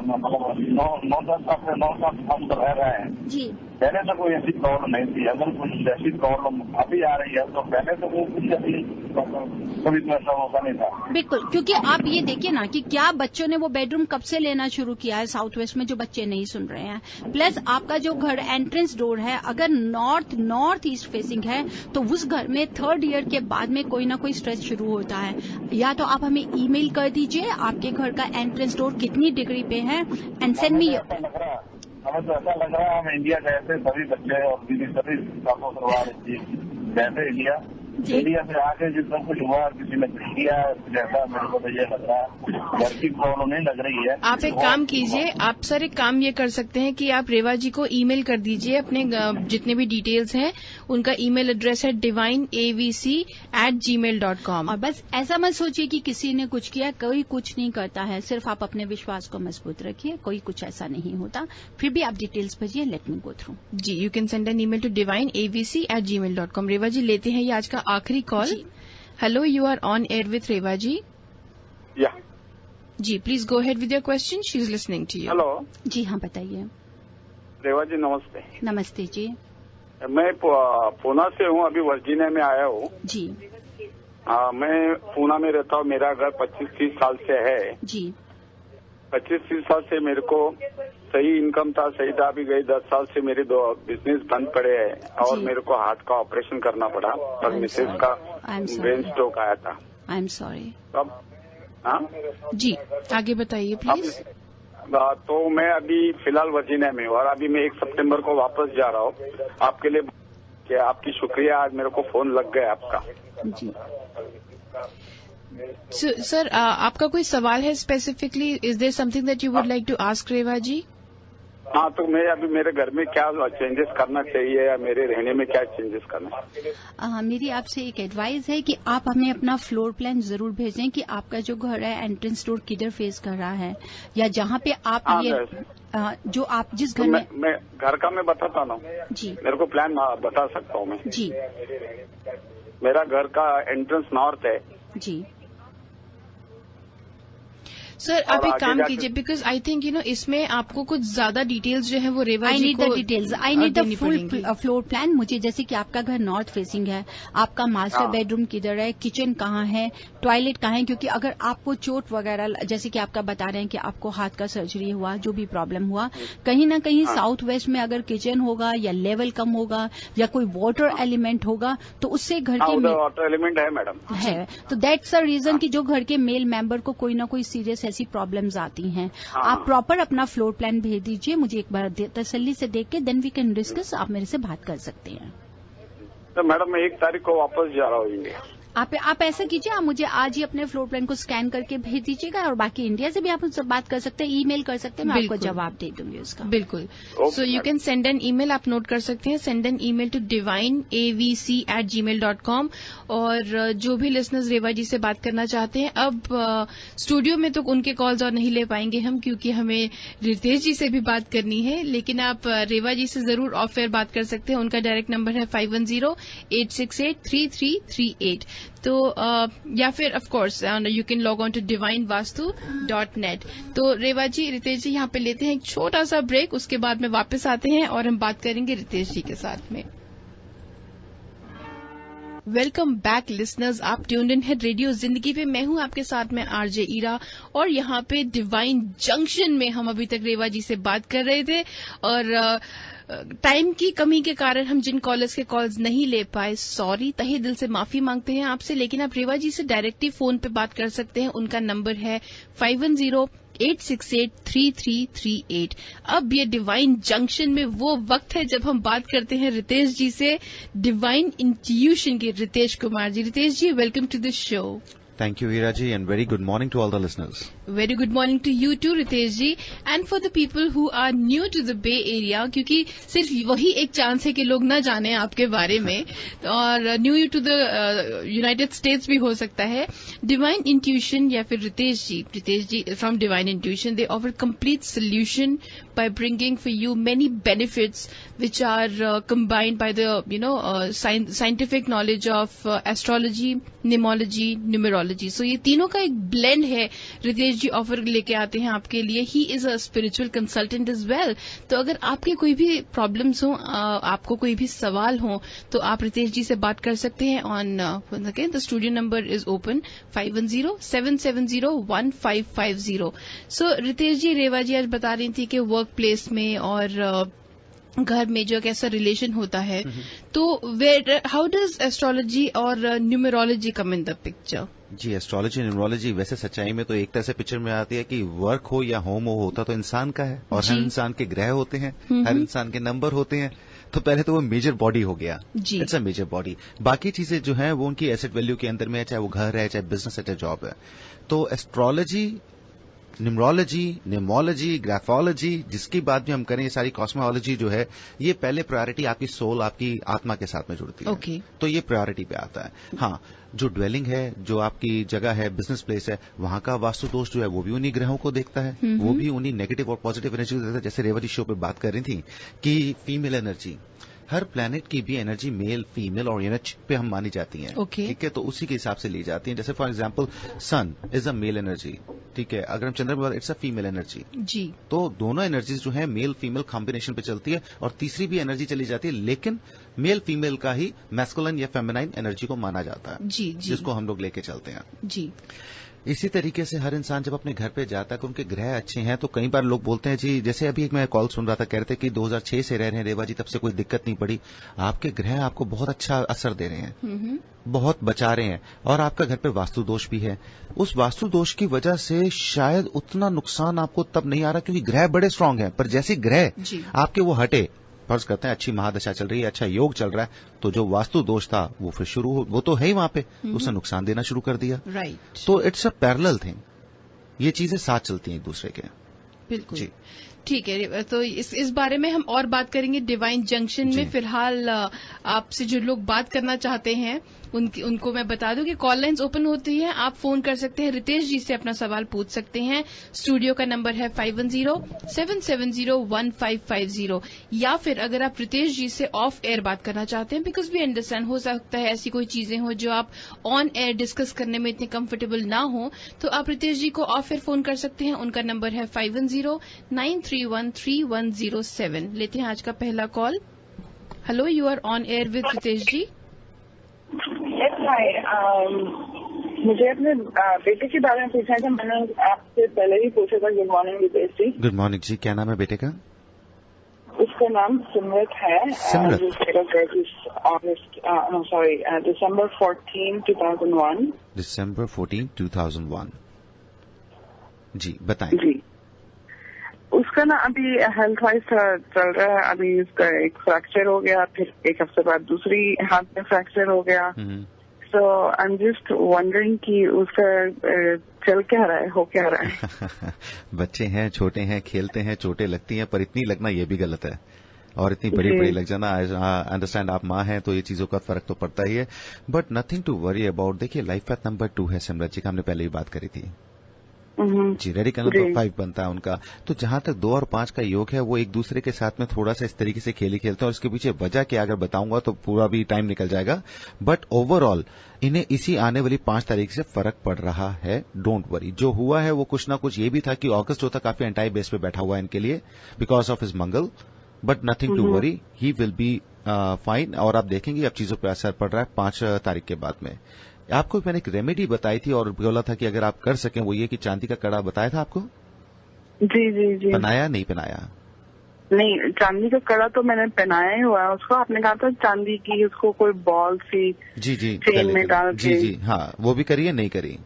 H: मतलब 9-10 साल से 9 साल हम तो रह रहे हैं जी, पहले तो कोई ऐसी प्रॉब्लम नहीं थी। अगर कुछ ऐसी प्रॉब्लम अभी आ रही है तो पहले तो वो कुछ ऐसी कभी तो ऐसा होता नहीं था।
A: बिल्कुल, क्योंकि आप ये देखिए ना कि क्या बच्चों ने वो बेडरूम कब से लेना शुरू किया है साउथ वेस्ट में, जो बच्चे नहीं सुन रहे हैं। प्लस आपका जो घर एंट्रेंस डोर है अगर नॉर्थ ईस्ट फेसिंग है तो उस घर में 3rd ईयर के बाद में कोई ना कोई स्ट्रेस शुरू होता है। या तो आप हमें ईमेल कर दीजिए आपके घर का एंट्रेंस डोर कितनी डिग्री पे है, एंड सेंड मी।
H: हमें तो ऐसा लग रहा है हम इंडिया गए थे, सभी बच्चे और दीदी सभी साफो सरवार गए थे इंडिया से आके जितना कुछ हुआ किसी ने किया जैसा मेरे को तो ये लग रहा है घर की प्रॉब्लम नहीं लग रही है।
D: आप एक काम कीजिए, आप सर एक काम ये कर सकते हैं कि आप रेवा जी को ईमेल कर दीजिए अपने जितने भी डिटेल्स हैं, उनका ईमेल एड्रेस है divineavc@gmail.com।
A: और बस ऐसा मत सोचिए कि किसी ने कुछ किया, कोई कुछ नहीं करता है, सिर्फ आप अपने विश्वास को मजबूत रखिए, कोई कुछ ऐसा नहीं होता। फिर भी आप डिटेल्स भेजिए, लेट मी गो थ्रू।
D: जी, you can send an email to divineavc@gmail.com। Reva ji लेते हैं ये आज का आखिरी call. Hello, you are on air with Reva ji.
E: Yeah
D: जी, please go ahead with your question, she is listening to you.
E: Hello
A: जी हाँ, बताइए।
E: रेवा जी नमस्ते।
A: नमस्ते जी।
E: मैं पूना से हूँ, अभी वर्जीनिया में आया हूँ
A: जी।
E: मैं पूना में रहता हूँ, मेरा घर 25-30 साल से है
A: जी।
E: 25-30 साल से मेरे को सही इनकम था, सही था। अभी गई 10 साल से मेरे 2 बिजनेस बंद पड़े हैं और मेरे को हार्ट का ऑपरेशन करना पड़ा और मिसेज का ब्रेन स्ट्रोक आया था।
A: I am sorry.
E: अब हाँ
D: जी, आगे बताइए प्लीज।
E: तो मैं अभी फिलहाल वर्जीनिया में हूँ और अभी मैं 1 सितंबर को वापस जा रहा हूँ आपके लिए। क्या आपकी शुक्रिया, आज मेरे को फोन लग गया आपका।
A: जी
D: सर, आपका कोई सवाल है specifically? Is there something that you would like to ask Reva ji?
E: हाँ, तो मैं अभी मेरे घर में क्या चेंजेस करना चाहिए या मेरे रहने में क्या चेंजेस करना है?
A: मेरी आपसे एक एडवाइस है कि आप हमें अपना फ्लोर प्लान जरूर भेजें कि आपका जो घर है एंट्रेंस डोर किधर फेस कर रहा है, या जहाँ पे आप जो आप जिस घर में
E: मैं घर का मैं बताता ना
A: जी,
E: मेरे को प्लान बता सकता हूँ मैं
A: जी।
E: मेरा घर का एंट्रेंस नॉर्थ है
D: जी। सर, आप एक काम कीजिए, बिकॉज आई थिंक इसमें आपको कुछ ज्यादा डिटेल्स जो है वो रेवा जी को
A: details I need the full floor plan. मुझे जैसे कि आपका घर नॉर्थ फेसिंग है, आपका मास्टर बेडरूम किधर है, किचन कहाँ है, टॉयलेट कहाँ है, क्योंकि अगर आपको चोट वगैरह जैसे कि आपका बता रहे हैं कि आपको हाथ का सर्जरी हुआ, जो भी प्रॉब्लम हुआ, कहीं ना कहीं साउथ वेस्ट में अगर किचन होगा या लेवल कम होगा या कोई वाटर एलिमेंट होगा तो उससे घर के
E: वाटर एलिमेंट है मैडम
A: है, तो दैट्स अ रीजन कि जो घर के मेल मेंबर को कोई ना कोई सीरियस ऐसी प्रॉब्लम्स आती हैं। आप प्रॉपर अपना फ्लोर प्लान भेज दीजिए मुझे एक बार तसल्ली से देख के, देन वी कैन डिस्कस। आप मेरे से बात कर सकते हैं।
E: तो मैडम मैं 1 तारीख को वापस जा रहा हूँ इंडिया।
A: आप ऐसा कीजिए, आप मुझे आज ही अपने फ्लोर प्लान को स्कैन करके भेज दीजिएगा और बाकी इंडिया से भी आप मुझसे बात कर सकते हैं, ईमेल कर सकते हैं, मैं आपको जवाब दे दूंगी उसका।
D: बिल्कुल। So you can send an email, आप नोट कर सकते हैं, send an email to divineavc@gmail.com। और जो भी लिसनर्स रेवा जी से बात करना चाहते हैं, अब स्टूडियो में तो उनके कॉल्स और नहीं ले पाएंगे हम, क्योंकि हमें रितेश जी से भी बात करनी है, लेकिन आप रेवा जी से जरूर ऑफ एयर बात कर सकते हैं। उनका डायरेक्ट नंबर है 5108683338। तो या फिर of course you can log on to divinevastu.net। तो रेवा जी, रितेश जी यहाँ पे लेते हैं एक छोटा सा ब्रेक, उसके बाद में वापस आते हैं और हम बात करेंगे रितेश जी के साथ में। वेलकम बैक लिसनर्स, आप ट्यून्ड इन है रेडियो जिंदगी पे। मैं हूं आपके साथ में आरजे ईरा, और यहाँ पे डिवाइन जंक्शन में हम अभी तक रेवा जी से बात कर रहे थे, और टाइम की कमी के कारण हम जिन कॉलर्स के कॉल्स नहीं ले पाए, सॉरी, तहे दिल से माफी मांगते हैं आपसे। लेकिन आप रेवा जी से डायरेक्टली फोन पे बात कर सकते हैं। उनका नंबर है 5108683338। अब ये डिवाइन जंक्शन में वो वक्त है जब हम बात करते हैं रितेश जी से, डिवाइन इंट्यूशन के Ritesh Kumar ji. Ritesh ji, welcome to the show.
I: Thank you, Hiraji, and very good morning to all the listeners.
D: Very good morning to you too, Ritesh ji. And for the people who are new to the Bay Area, क्योंकि सिर्फ वही एक chance है कि लोग ना जाने आपके बारे में, और new to the United States भी हो सकता है। डिवाइन इंट्यूशन या फिर Ritesh ji from divine intuition, they offer complete solution by bringing for you many benefits which are combined by the scientific knowledge of astrology, numerology, numerology. So ये तीनों का एक blend है रितेश जी ऑफर लेके आते हैं आपके लिए. He is a spiritual consultant as well. तो अगर आपके कोई भी प्रॉब्लम्स हो, आपको कोई भी सवाल हो, तो आप रितेश जी से बात कर सकते हैं on the studio number is open 5107701550. सो रितेश जी, रेवा जी आज बता रही थी कि वर्क प्लेस में और घर में जो कैसा रिलेशन होता है, तो हाउ डज एस्ट्रोलॉजी और numerology come in the picture?
I: जी, एस्ट्रोलॉजी न्यूमरोलॉजी वैसे सच्चाई में तो एक तरह से पिक्चर में आती है कि वर्क हो या होम होता तो इंसान का है, और हर इंसान के ग्रह होते हैं, हर इंसान के नंबर होते हैं। तो पहले तो वो मेजर बॉडी हो गया, इट्स अ मेजर बॉडी। बाकी चीजें जो है वो उनकी एसेट वैल्यू के अंदर में है, चाहे वो घर है, चाहे बिजनेस है, चाहे जॉब है। तो एस्ट्रोलॉजी, न्यूमरोलॉजी, नेमोलॉजी, ग्राफोलॉजी, जिसकी बात भी हम करें, ये सारी कॉस्मोलॉजी जो है, ये पहले प्रायोरिटी आपकी सोल, आपकी आत्मा के साथ में जुड़ती है।
D: Okay.
I: तो ये प्रायोरिटी पे आता है। हाँ, जो ड्वेलिंग है, जो आपकी जगह है, बिजनेस प्लेस है, वहां का वास्तु दोष जो है वो भी उन्हीं ग्रहों को देखता है, वो भी उन्हीं नेगेटिव और पॉजिटिव एनर्जी को देखता है। जैसे रेवती शो पे बात कर रही थी कि फीमेल एनर्जी, हर प्लैनेट की भी एनर्जी मेल, फीमेल और यूनिट पे हम मानी जाती है। ठीक है, तो उसी के हिसाब से ली जाती है। जैसे for example sun is a male energy, ठीक है, अगर हम चंद्र में इट्स अ फीमेल एनर्जी जी। तो दोनों एनर्जीज जो है मेल फीमेल कॉम्बिनेशन पे चलती है, और तीसरी भी एनर्जी चली जाती है, लेकिन मेल फीमेल का ही मैस्कुलिन या फेमिनाइन एनर्जी को माना जाता है, जी, जिसको हम लोग लेके चलते हैं जी। इसी तरीके से हर इंसान जब अपने घर पे जाता है कि उनके ग्रह अच्छे हैं, तो कई बार लोग बोलते हैं जी, जैसे अभी एक मैं कॉल सुन रहा था, कह रहे थे कि 2006 से रह रहे हैं रेवा जी, तब से कोई दिक्कत नहीं पड़ी। आपके ग्रह आपको बहुत अच्छा असर दे रहे हैं, बहुत बचा रहे हैं, और आपका घर पे वास्तु दोष भी है। उस वास्तु दोष की वजह से शायद उतना नुकसान आपको तब नहीं आ रहा, क्योंकि ग्रह बड़े स्ट्रांग हैं, पर जैसे ग्रह आपके वो हटे, फर्ज करते हैं अच्छी महादशा चल रही है, अच्छा योग चल रहा है, तो जो वास्तु दोष था वो फिर शुरू हो, वो तो है ही वहां पे, उसने नुकसान देना शुरू कर दिया। राइट। तो इट्स अ पैरेलल थिंग, ये चीजें साथ चलती हैं एक दूसरे के।
D: बिल्कुल जी, ठीक है। तो इस बारे में हम और बात करेंगे डिवाइन जंक्शन में। फिलहाल आपसे जो लोग बात करना चाहते हैं उनको मैं बता दूं कि कॉल लाइन्स ओपन होती हैं, आप फोन कर सकते हैं, रितेश जी से अपना सवाल पूछ सकते हैं। स्टूडियो का नंबर है 510-770-1550, या फिर अगर आप रितेश जी से ऑफ एयर बात करना चाहते हैं, बिकॉज वी अंडरस्टैंड, हो सकता है ऐसी कोई चीजें हो जो आप ऑन एयर डिस्कस करने में इतने कंफर्टेबल ना हो, तो आप रितेश जी को ऑफ एयर फोन कर सकते हैं। उनका नंबर है 510-931-3107। लेते हैं आज का पहला call. Hello, you are on air with Ritesh ji.
J: Yes, hi. मुझे अपने बेटे के बारे में पूछना था, मैंने आपसे पहले ही पूछा था। गुड मॉर्निंग रितेश जी।
I: गुड मॉर्निंग जी, क्या नाम है बेटे का?
J: उसका नाम सिमरत है।
I: सिमरत।
J: December 14, 2001।
I: December 14, 2001। जी, बताएं।
J: जी, उसका ना अभी हेल्थ वाइज चल रहा है। अभी उसका एक फ्रैक्चर हो गया, फिर एक हफ्ते बाद दूसरी हाथ में फ्रैक्चर हो गया। सो आई एम जस्ट वंडरिंग कि उसका चल क्या रहा है, हो क्या रहा है।
I: बच्चे हैं, छोटे हैं, खेलते हैं, चोटें लगती हैं, पर इतनी लगना ये भी गलत है, और इतनी बड़ी बड़ी लग जाना। अंडरस्टैंड, आप माँ हैं तो ये चीजों का फर्क तो पड़ता ही है, but nothing to worry about. देखिए, लाइफ पाथ नंबर 2 है सिमरत जी का, हमने पहले ही बात करी थी जी। रेडी करना तो 5 बनता है उनका। तो जहां तक 2 और 5 का योग है, वो एक दूसरे के साथ में थोड़ा सा इस तरीके से खेलते हैं, और इसके पीछे वजह क्या अगर बताऊंगा तो पूरा भी टाइम निकल जाएगा, बट ओवरऑल इन्हें इसी आने वाली 5 तारीख से फर्क पड़ रहा है। डोंट वरी, जो हुआ है वो कुछ ना कुछ ये भी था कि अगस्त जो था काफी एंटाई बेस पे बैठा हुआ है इनके लिए, because of his Mangal, but nothing to worry, he will be fine. और आप देखेंगे अब चीजों पर असर पड़ रहा है 5 तारीख के बाद में। आपको मैंने एक रेमेडी बताई थी और बोला था कि अगर आप कर सकें, वो ये कि चांदी का कड़ा बताया था आपको।
J: जी जी जी।
I: पहनाया नहीं पहनाया?
J: नहीं, चांदी का कड़ा तो मैंने पहनाया ही हुआ है उसको। आपने कहा था चांदी की उसको कोई बॉल सी
I: जी जी
J: चेन में डाल
I: जी जी, हाँ, वो भी करिए। नहीं करी?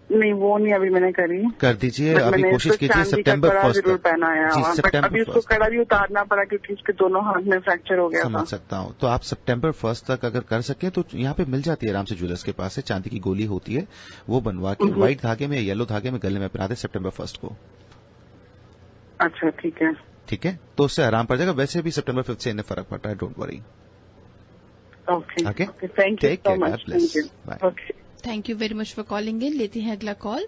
J: नहीं, वो नहीं अभी मैंने करी।
I: कर दीजिए, अभी कोशिश कीजिए सितंबर 1
J: जरूर पहनाया, बट अभी उसको कड़ा भी उतारना पड़ा क्योंकि उसके दोनों हाथ में फ्रैक्चर हो गया।
I: समझ सकता हूँ। तो आप सितंबर 1 तक अगर कर सकें तो यहाँ पे मिल जाती है आराम से, ज्वेलर्स के पास है, चांदी की गोली होती है, वो बनवा के व्हाइट धागे में, येलो धागे में गले में पहना दे सितंबर 1 को।
J: अच्छा, ठीक है।
I: ठीक है, तो उससे आराम पड़ जाएगा। वैसे भी सितंबर 5 से इन्हें फर्क पड़ता है, don't worry.
J: Okay,
I: thank you so much. Bye.
D: Thank you very much for calling in. लेते हैं अगला call.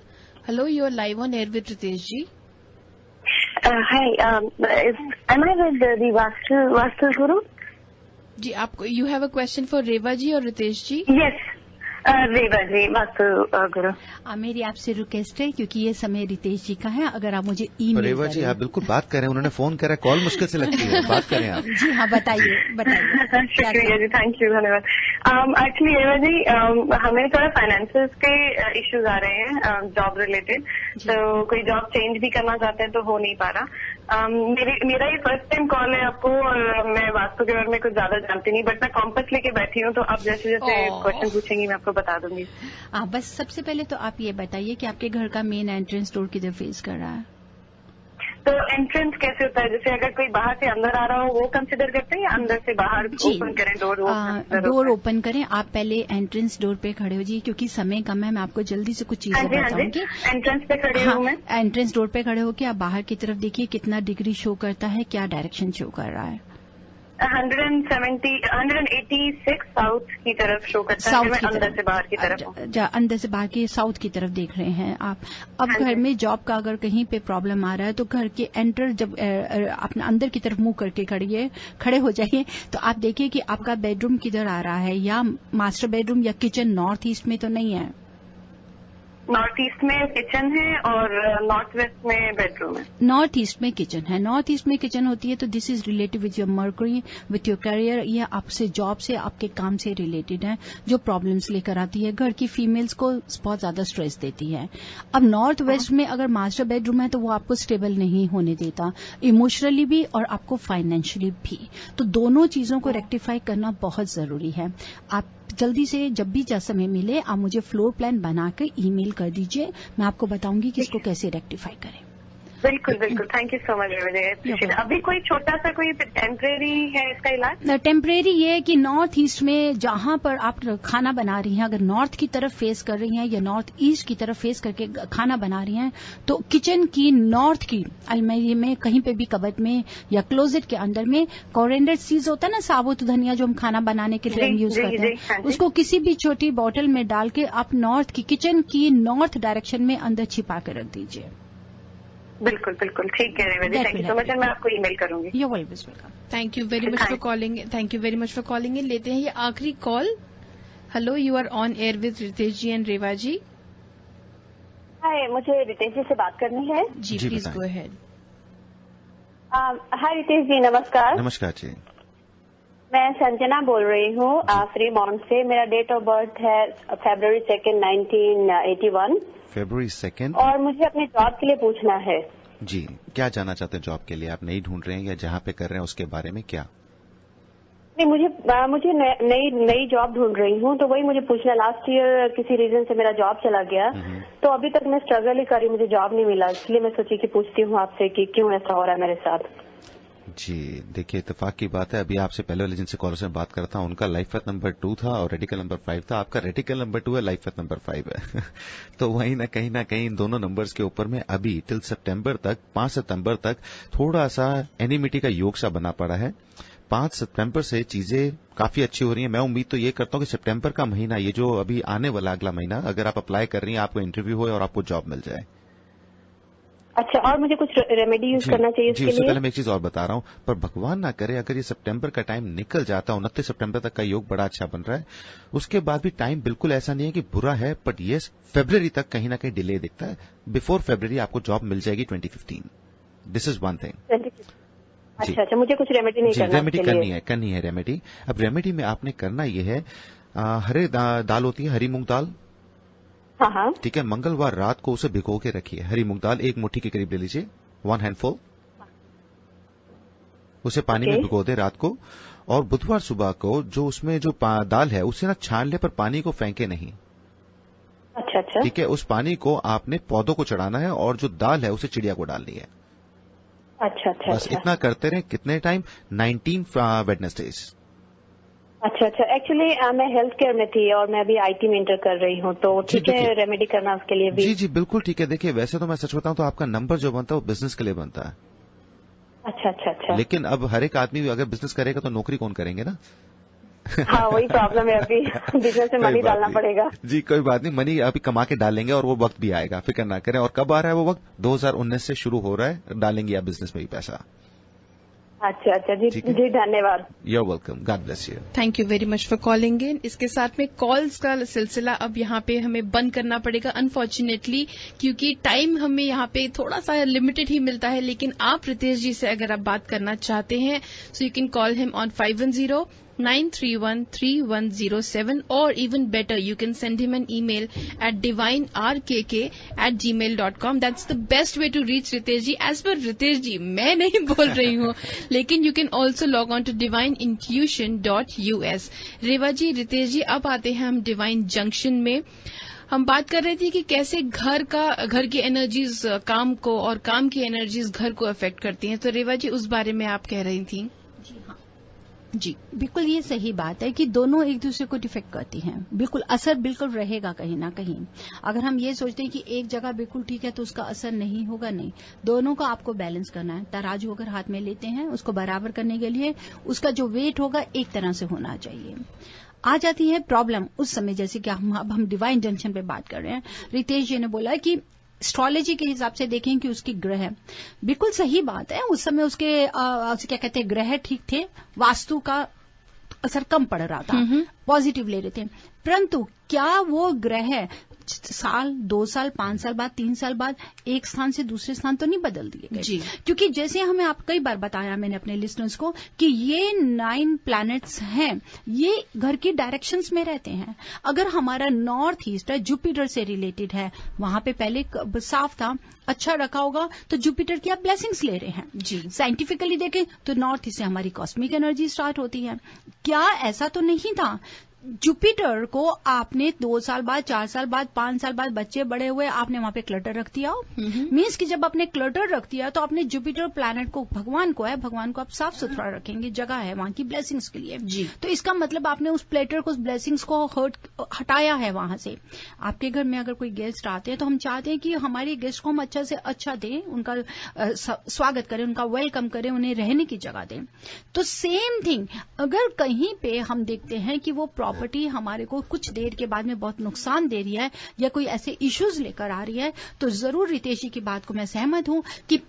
D: Hello, you are live on air with Ritesh ji.
K: Hi, am I with the Vastu guru?
D: जी, आपको you have a question for Reva ji और Ritesh ji?
K: Yes, Reva ji, Vastu guru.
A: मेरी आपसे request है, क्योंकि ये समय रितेश जी का है, अगर आप मुझे ईमेल
I: रेवा जी आप बिल्कुल बात करें, उन्होंने फोन करा, कॉल मुश्किल से लगती है, बात करें आप।
A: जी हाँ, बताइए।
K: शुक्रिया जी, थैंक यू, धन्यवाद। एक्चुअली रेवा जी, हमें थोड़ा फाइनेंसेस के इश्यूज आ रहे हैं जॉब रिलेटेड, तो कोई जॉब चेंज भी करना चाहते हैं तो हो नहीं पा रहा। मेरा ये फर्स्ट टाइम कॉल है आपको, और मैं वास्तु के बारे में कुछ ज्यादा जानती नहीं, बट मैं कॉम्पस लेके बैठी हूँ, तो आप जैसे जैसे क्वेश्चन पूछेंगी मैं आपको बता दूंगी।
A: बस सबसे पहले तो आप ये बताइए कि आपके घर का मेन एंट्रेंस डोर किधर फेस कर रहा है?
K: तो एंट्रेंस कैसे होता है? जैसे अगर कोई बाहर से अंदर आ रहा हो वो कंसिडर करते हैं, या अंदर से बाहर ओपन करें डोर?
A: डोर ओपन करें। आप पहले एंट्रेंस डोर पे खड़े हो जाइए, क्योंकि समय कम है, मैं आपको जल्दी से कुछ चीजें बताऊंगी।
K: एंट्रेंस पे खड़े हूँ मैं।
A: एंट्रेंस डोर पे खड़े होकर आप बाहर की तरफ देखिए कितना डिग्री शो करता है, क्या डायरेक्शन शो कर रहा है?
K: 186 साउथ की तरफ शो करता है। मैं अंदर से बाहर की तरफ,
A: अंदर से बाहर की साउथ की तरफ देख रहे हैं आप। अब घर में जॉब का अगर कहीं पे प्रॉब्लम आ रहा है तो घर के एंटर जब अपने अंदर की तरफ मुंह करके खड़े हो जाइए, तो आप देखिए कि आपका बेडरूम किधर आ रहा है, या मास्टर बेडरूम या किचन नॉर्थ ईस्ट में तो नहीं है?
K: नॉर्थ ईस्ट में किचन है और नॉर्थ वेस्ट में बेडरूम है।
A: नॉर्थ ईस्ट में किचन है। नॉर्थ ईस्ट में किचन होती है तो this is related with your mercury, with your career, या आपसे जॉब से, आपके काम से रिलेटेड है, जो प्रॉब्लम्स लेकर आती है। घर की फीमेल्स को बहुत ज्यादा स्ट्रेस देती है। अब नॉर्थ वेस्ट में अगर मास्टर बेडरूम है तो वो आपको स्टेबल नहीं होने देता, इमोशनली भी और आपको फाइनेंशियली भी। तो दोनों चीजों को रेक्टिफाई करना बहुत जरूरी है। आप जल्दी से जब भी समय मिले आप मुझे फ्लोर प्लान बनाकर ईमेल कर दीजिए, मैं आपको बताऊंगी कि इसको कैसे रेक्टिफाई करें।
K: बिल्कुल बिल्कुल, थैंक यू सो मच। अभी कोई छोटा सा कोई टेम्परेरी है इसका इलाज?
A: टेम्परेरी ये है कि नॉर्थ ईस्ट में जहां पर आप खाना बना रही हैं, अगर नॉर्थ की तरफ फेस कर रही हैं या नॉर्थ ईस्ट की तरफ फेस करके खाना बना रही हैं, तो किचन की नॉर्थ की अलमारी में, कहीं पे भी कबर्ड में या क्लोजेट के अंदर में कोरिएंडर सीड्स होता है ना, साबुत धनिया जो हम खाना बनाने के लिए यूज करते हैं, उसको किसी भी छोटी बॉटल में डाल के आप नॉर्थ की किचन की नॉर्थ डायरेक्शन में अंदर छिपा कर रख दीजिए।
K: बिल्कुल बिल्कुल, ठीक है Reva ji, thank you so much. मैं आपको ईमेल करूंगी।
A: You welcome.
D: Thank you very much for calling. Thank you very much for calling in. लेते हैं ये आखिरी call. Hello, you are on air with Ritesh ji and Reva ji.
L: Hi, मुझे रितेश जी से बात करनी है।
D: जी please go ahead.
L: Hi Ritesh ji, नमस्कार।
I: नमस्कार जी।
L: मैं संजना बोल रही हूँ फ्रीमॉन्ट से। मेरा डेट ऑफ बर्थ है February 2nd, 1981।
I: February 2nd।
L: और मुझे अपने जॉब के लिए पूछना है।
I: जी, क्या जानना चाहते हैं जॉब के लिए? आप नई ढूंढ रहे हैं या जहाँ पे कर रहे हैं उसके बारे में क्या?
L: नहीं, मुझे नई जॉब ढूंढ रही हूँ, तो वही मुझे पूछना। लास्ट ईयर किसी रीजन से मेरा जॉब चला गया, तो अभी तक मैं स्ट्रगल ही कर रही, मुझे जॉब नहीं मिला, इसलिए मैं सोची कि पूछती हूँ आपसे कि क्यों ऐसा हो रहा है मेरे साथ।
I: जी देखिए, इत्तेफाक की बात है, अभी आपसे पहले वाले जिनसे कॉलर से बात करता हूं उनका लाइफ पथ नंबर 2 था और रेडिकल नंबर 5 था। आपका रेडिकल नंबर 2 है, लाइफ पथ नंबर 5 है। तो वहीं ना कहीं इन दोनों नंबर्स के ऊपर में अभी टिल सितंबर तक, 5 सितंबर तक थोड़ा सा एनिमिटी का योग सा बना पड़ा है। 5 सितंबर से चीजें काफी अच्छी हो रही हैं। मैं उम्मीद तो ये करता हूं कि सितंबर का महीना, ये जो अभी आने वाला अगला महीना, अगर आप अप्लाई कर रही हैं, आपको इंटरव्यू हो और आपको जॉब मिल जाए।
L: अच्छा, और मुझे कुछ रेमेडी यूज करना चाहिए इसके लिए?
I: उससे पहले मैं एक चीज और बता रहा हूं, पर भगवान ना करे अगर ये सितंबर का टाइम निकल जाता, 29 सितंबर तक का योग बड़ा अच्छा बन रहा है, उसके बाद भी टाइम बिल्कुल ऐसा नहीं है कि बुरा है, बट ये फरवरी तक कहीं ना कहीं डिले दिखता है। बिफोर फरवरी आपको जॉब मिल जाएगी 2015। This is one thing.
L: अच्छा, मुझे कुछ रेमेडी नहीं करना?
I: रेमेडी करनी है रेमेडी। अब रेमेडी में आपने करना ये है, हरे दाल होती है, हरी मूंग दाल,
L: हाँ,
I: ठीक है, मंगलवार रात को उसे भिगो के रखिए। हरी मूंग दाल 1 मुट्ठी के करीब ले लीजिए, 1 हैंडफुल, उसे पानी में भिगो दे रात को। और बुधवार सुबह को जो उसमें जो दाल है उसे ना छान ले, पर पानी को फेंके नहीं।
L: अच्छा,
I: ठीक है, उस पानी को आपने पौधों को चढ़ाना है और जो दाल है उसे चिड़िया को डालनी है।
L: अच्छा,
I: बस इतना करते रहे। कितने टाइम? 19 वेडनेसडेज।
L: अच्छा, एक्चुअली मैं हेल्थ केयर में थी और मैं अभी IT में इंटर कर रही हूँ, तो ठीक है रेमेडी करना उसके लिए भी?
I: जी बिल्कुल ठीक है। देखिए, वैसे तो मैं सच बताऊं तो आपका नंबर जो बनता है वो बिजनेस के लिए बनता है।
L: अच्छा।
I: लेकिन अब हर एक आदमी अगर बिजनेस करेगा तो नौकरी कौन करेंगे ना।
L: हाँ, वही प्रॉब्लम है, अभी बिजनेस में मनी डालना पड़ेगा।
I: जी कोई बात नहीं, मनी अभी कमा के डालेंगे और वो वक्त भी आएगा, फिक्र ना करें। और कब आ रहा है वो वक्त? 2019 से शुरू हो रहा है, डालेंगे आप बिजनेस में भी पैसा।
L: अच्छा जी, धन्यवाद।
I: You're welcome. God bless you.
D: Thank you very much for calling इन। इसके साथ में कॉल्स का सिलसिला अब यहाँ पे हमें बंद करना पड़ेगा अनफॉर्चुनेटली, क्योंकि टाइम हमें यहाँ पे थोड़ा सा लिमिटेड ही मिलता है। लेकिन आप रितेश जी से अगर आप बात करना चाहते हैं, so you can call him on 510 93133107, or even better, you can send him an email at divinerkk@gmail.com. That's the best way to reach Ritesh ji. As per Ritesh ji, मैं नहीं बोल रही हूँ, लेकिन you can also log on to divineintuition.us. रेवा जी, रितेश जी, अब आते हैं हम डिवाइन जंक्शन में. हम बात कर रहे थे कि कैसे घर की एनर्जीज काम को और काम की एनर्जीज घर को अफेक्ट करती हैं. तो रेवा जी, उस बारे में आप कह रही थी.
A: जी हाँ जी, बिल्कुल ये सही बात है कि दोनों एक दूसरे को डिफेक्ट करती हैं. बिल्कुल असर बिल्कुल रहेगा कहीं ना कहीं. अगर हम ये सोचते हैं कि एक जगह बिल्कुल ठीक है तो उसका असर नहीं होगा, नहीं. दोनों का आपको बैलेंस करना है. तराजू अगर हाथ में लेते हैं, उसको बराबर करने के लिए उसका जो वेट होगा एक तरह से होना चाहिए. आ जाती है प्रॉब्लम उस समय, जैसे कि हम डिवाइन जंक्शन पे बात कर रहे हैं. रितेश जी ने बोला कि एस्ट्रोलॉजी के हिसाब से देखें कि उसकी ग्रह, बिल्कुल सही बात है. उस समय उसके क्या कहते हैं, ग्रह ठीक थे, वास्तु का असर कम पड़ रहा था, पॉजिटिव ले रहे थे. परंतु क्या वो ग्रह साल, 2 साल, 5 साल बाद, 3 साल बाद एक स्थान से दूसरे स्थान तो नहीं बदल दिए गए? क्योंकि जैसे हमें आप कई बार बताया मैंने अपने लिसनर्स को कि ये 9 प्लैनेट्स हैं, ये घर की डायरेक्शंस में रहते हैं. अगर हमारा नॉर्थ ईस्ट है, जुपिटर से रिलेटेड है, वहां पे पहले साफ था, अच्छा रखा होगा, तो जुपिटर की आप ब्लेसिंग्स ले रहे हैं. जी, साइंटिफिकली देखें तो नॉर्थ ईस्ट से हमारी कॉस्मिक एनर्जी स्टार्ट होती है. क्या ऐसा तो नहीं था? जुपिटर को आपने 2 साल बाद, 4 साल बाद, 5 साल बाद बच्चे बड़े हुए, आपने वहां पे क्लटर रख दिया. मीन्स कि जब आपने क्लटर रख दिया तो आपने जुपिटर प्लैनेट को, भगवान को आप साफ सुथरा रखेंगे, जगह है वहां की ब्लेसिंग्स के लिए. जी, तो इसका मतलब आपने उस प्लेटर को, उस ब्लेसिंग्स को हटाया है वहां से. आपके घर में अगर कोई गेस्ट आते हैं तो हम चाहते हैं कि हमारे गेस्ट को हम अच्छा से अच्छा दें, उनका स्वागत करें, उनका वेलकम करें, उन्हें रहने की जगह दें. तो सेम थिंग, अगर कहीं पे हम देखते हैं कि वो प्रॉपर्टी हमारे को कुछ देर के बाद में बहुत नुकसान दे रही है या कोई ऐसे इश्यूज लेकर आ रही है, तो जरूर रितेश जी की बात को मैं सहमत हूं कि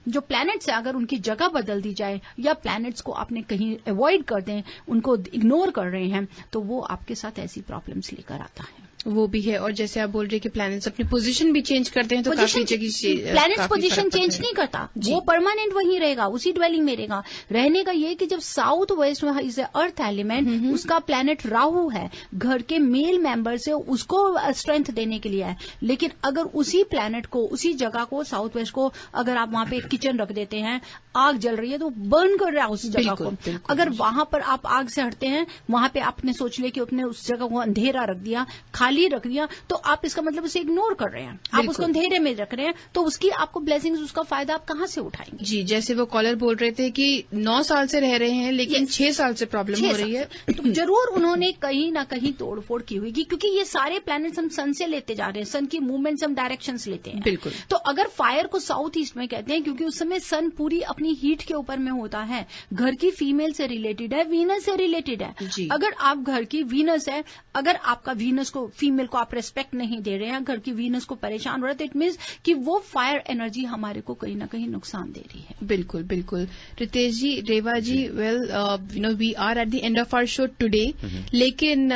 A: जो प्लैनेट्स है, अगर उनकी जगह बदल दी जाए या प्लैनेट्स को आपने कहीं अवॉइड कर दें, उनको इग्नोर कर रहे हैं, तो वो आपके साथ ऐसी प्रॉब्लम्स लेकर आता है.
D: वो भी है. और जैसे आप बोल रहे हैं कि प्लैनेट्स अपनी पोजीशन भी चेंज करते हैं, तो काफी जगह
A: प्लैनेट्स पोजीशन चेंज नहीं करता, वो परमानेंट वहीं रहेगा, उसी ड्वेलिंग में रहेगा. रहने का ये कि जब साउथ वेस्ट में इज अर्थ एलिमेंट, उसका प्लैनेट राहु है, घर के मेल मेंबर से उसको स्ट्रेंथ देने के लिए है. लेकिन अगर उसी प्लैनेट को, उसी जगह को, साउथ वेस्ट को, अगर आप वहां पे किचन रख देते हैं, आग जल रही है तो बर्न कर रहा है उस जगह को. अगर वहां पर आप आग से हटते हैं, वहां पे आपने सोच लिया कि आपने उस जगह को अंधेरा रख दिया, खाली रख दिया, तो आप इसका मतलब उसे इग्नोर कर रहे हैं, आप उसको अंधेरे में रख रहे हैं, तो उसकी आपको ब्लेसिंग्स, उसका फायदा आप कहां से उठाएंगे?
D: जी, जैसे वो कॉलर बोल रहे थे कि 9 साल से रह रहे हैं लेकिन 6 साल से प्रॉब्लम हो रही है,
A: तो जरूर उन्होंने कहीं ना कहीं तोड़फोड़ की होगी, क्योंकि ये सारे प्लैनेट्स हम सन से लेते जा रहे हैं, सन की मूवमेंट्स हम डायरेक्शंस लेते हैं. बिल्कुल. तो अगर फायर को साउथ ईस्ट में कहते हैं, क्योंकि उस समय सन पूरी अपनी हीट के ऊपर में होता है, घर की फीमेल से रिलेटेड है, वीनस से रिलेटेड है. अगर आप घर की वीनस है, अगर आपका वीनस को, फीमेल को आप रेस्पेक्ट नहीं दे रहे हैं, घर की वीनस को परेशान हो रहा है, तो इट मीन्स कि वो फायर एनर्जी हमारे को कहीं ना कहीं नुकसान दे रही है.
D: बिल्कुल बिल्कुल. Ritesh ji, Reva ji, well we are at the end of our show today, लेकिन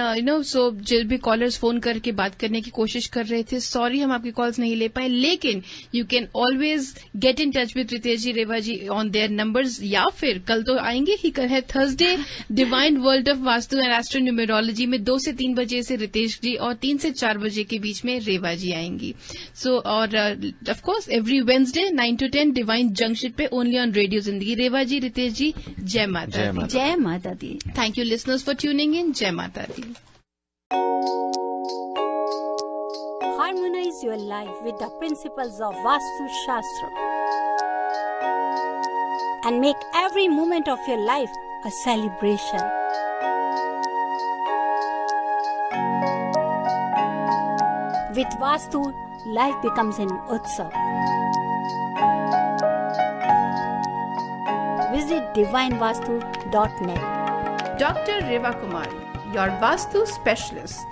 D: सो जिल भी कॉलर्स फोन करके बात करने की कोशिश कर रहे थे, सॉरी हम आपकी कॉल्स नहीं ले पाए, लेकिन you can always get in touch with Ritesh ji, Reva ji on their numbers, या फिर कल तो आएंगे ही, कल है Thursday, divine world of Vastu and astronumerology में 2 से 3 बजे से रितेश जी और 3 से 4 बजे के बीच में रेवा जी आएंगी. सो और of course every Wednesday 9 to 10 divine junction पे, ओनली ऑन रेडियो जिंदगी. रेवा जी, रितेश जी, जय माता दी.
A: जय माता दी.
D: Thank you listeners for tuning in. जय माता दी.
B: Harmonize your life with the principles of Vastu Shastra and make every moment of your life a celebration. With Vastu, life becomes an utsav. Visit divinevastu.net.
D: Dr. Reva Kumar, your Vastu specialist.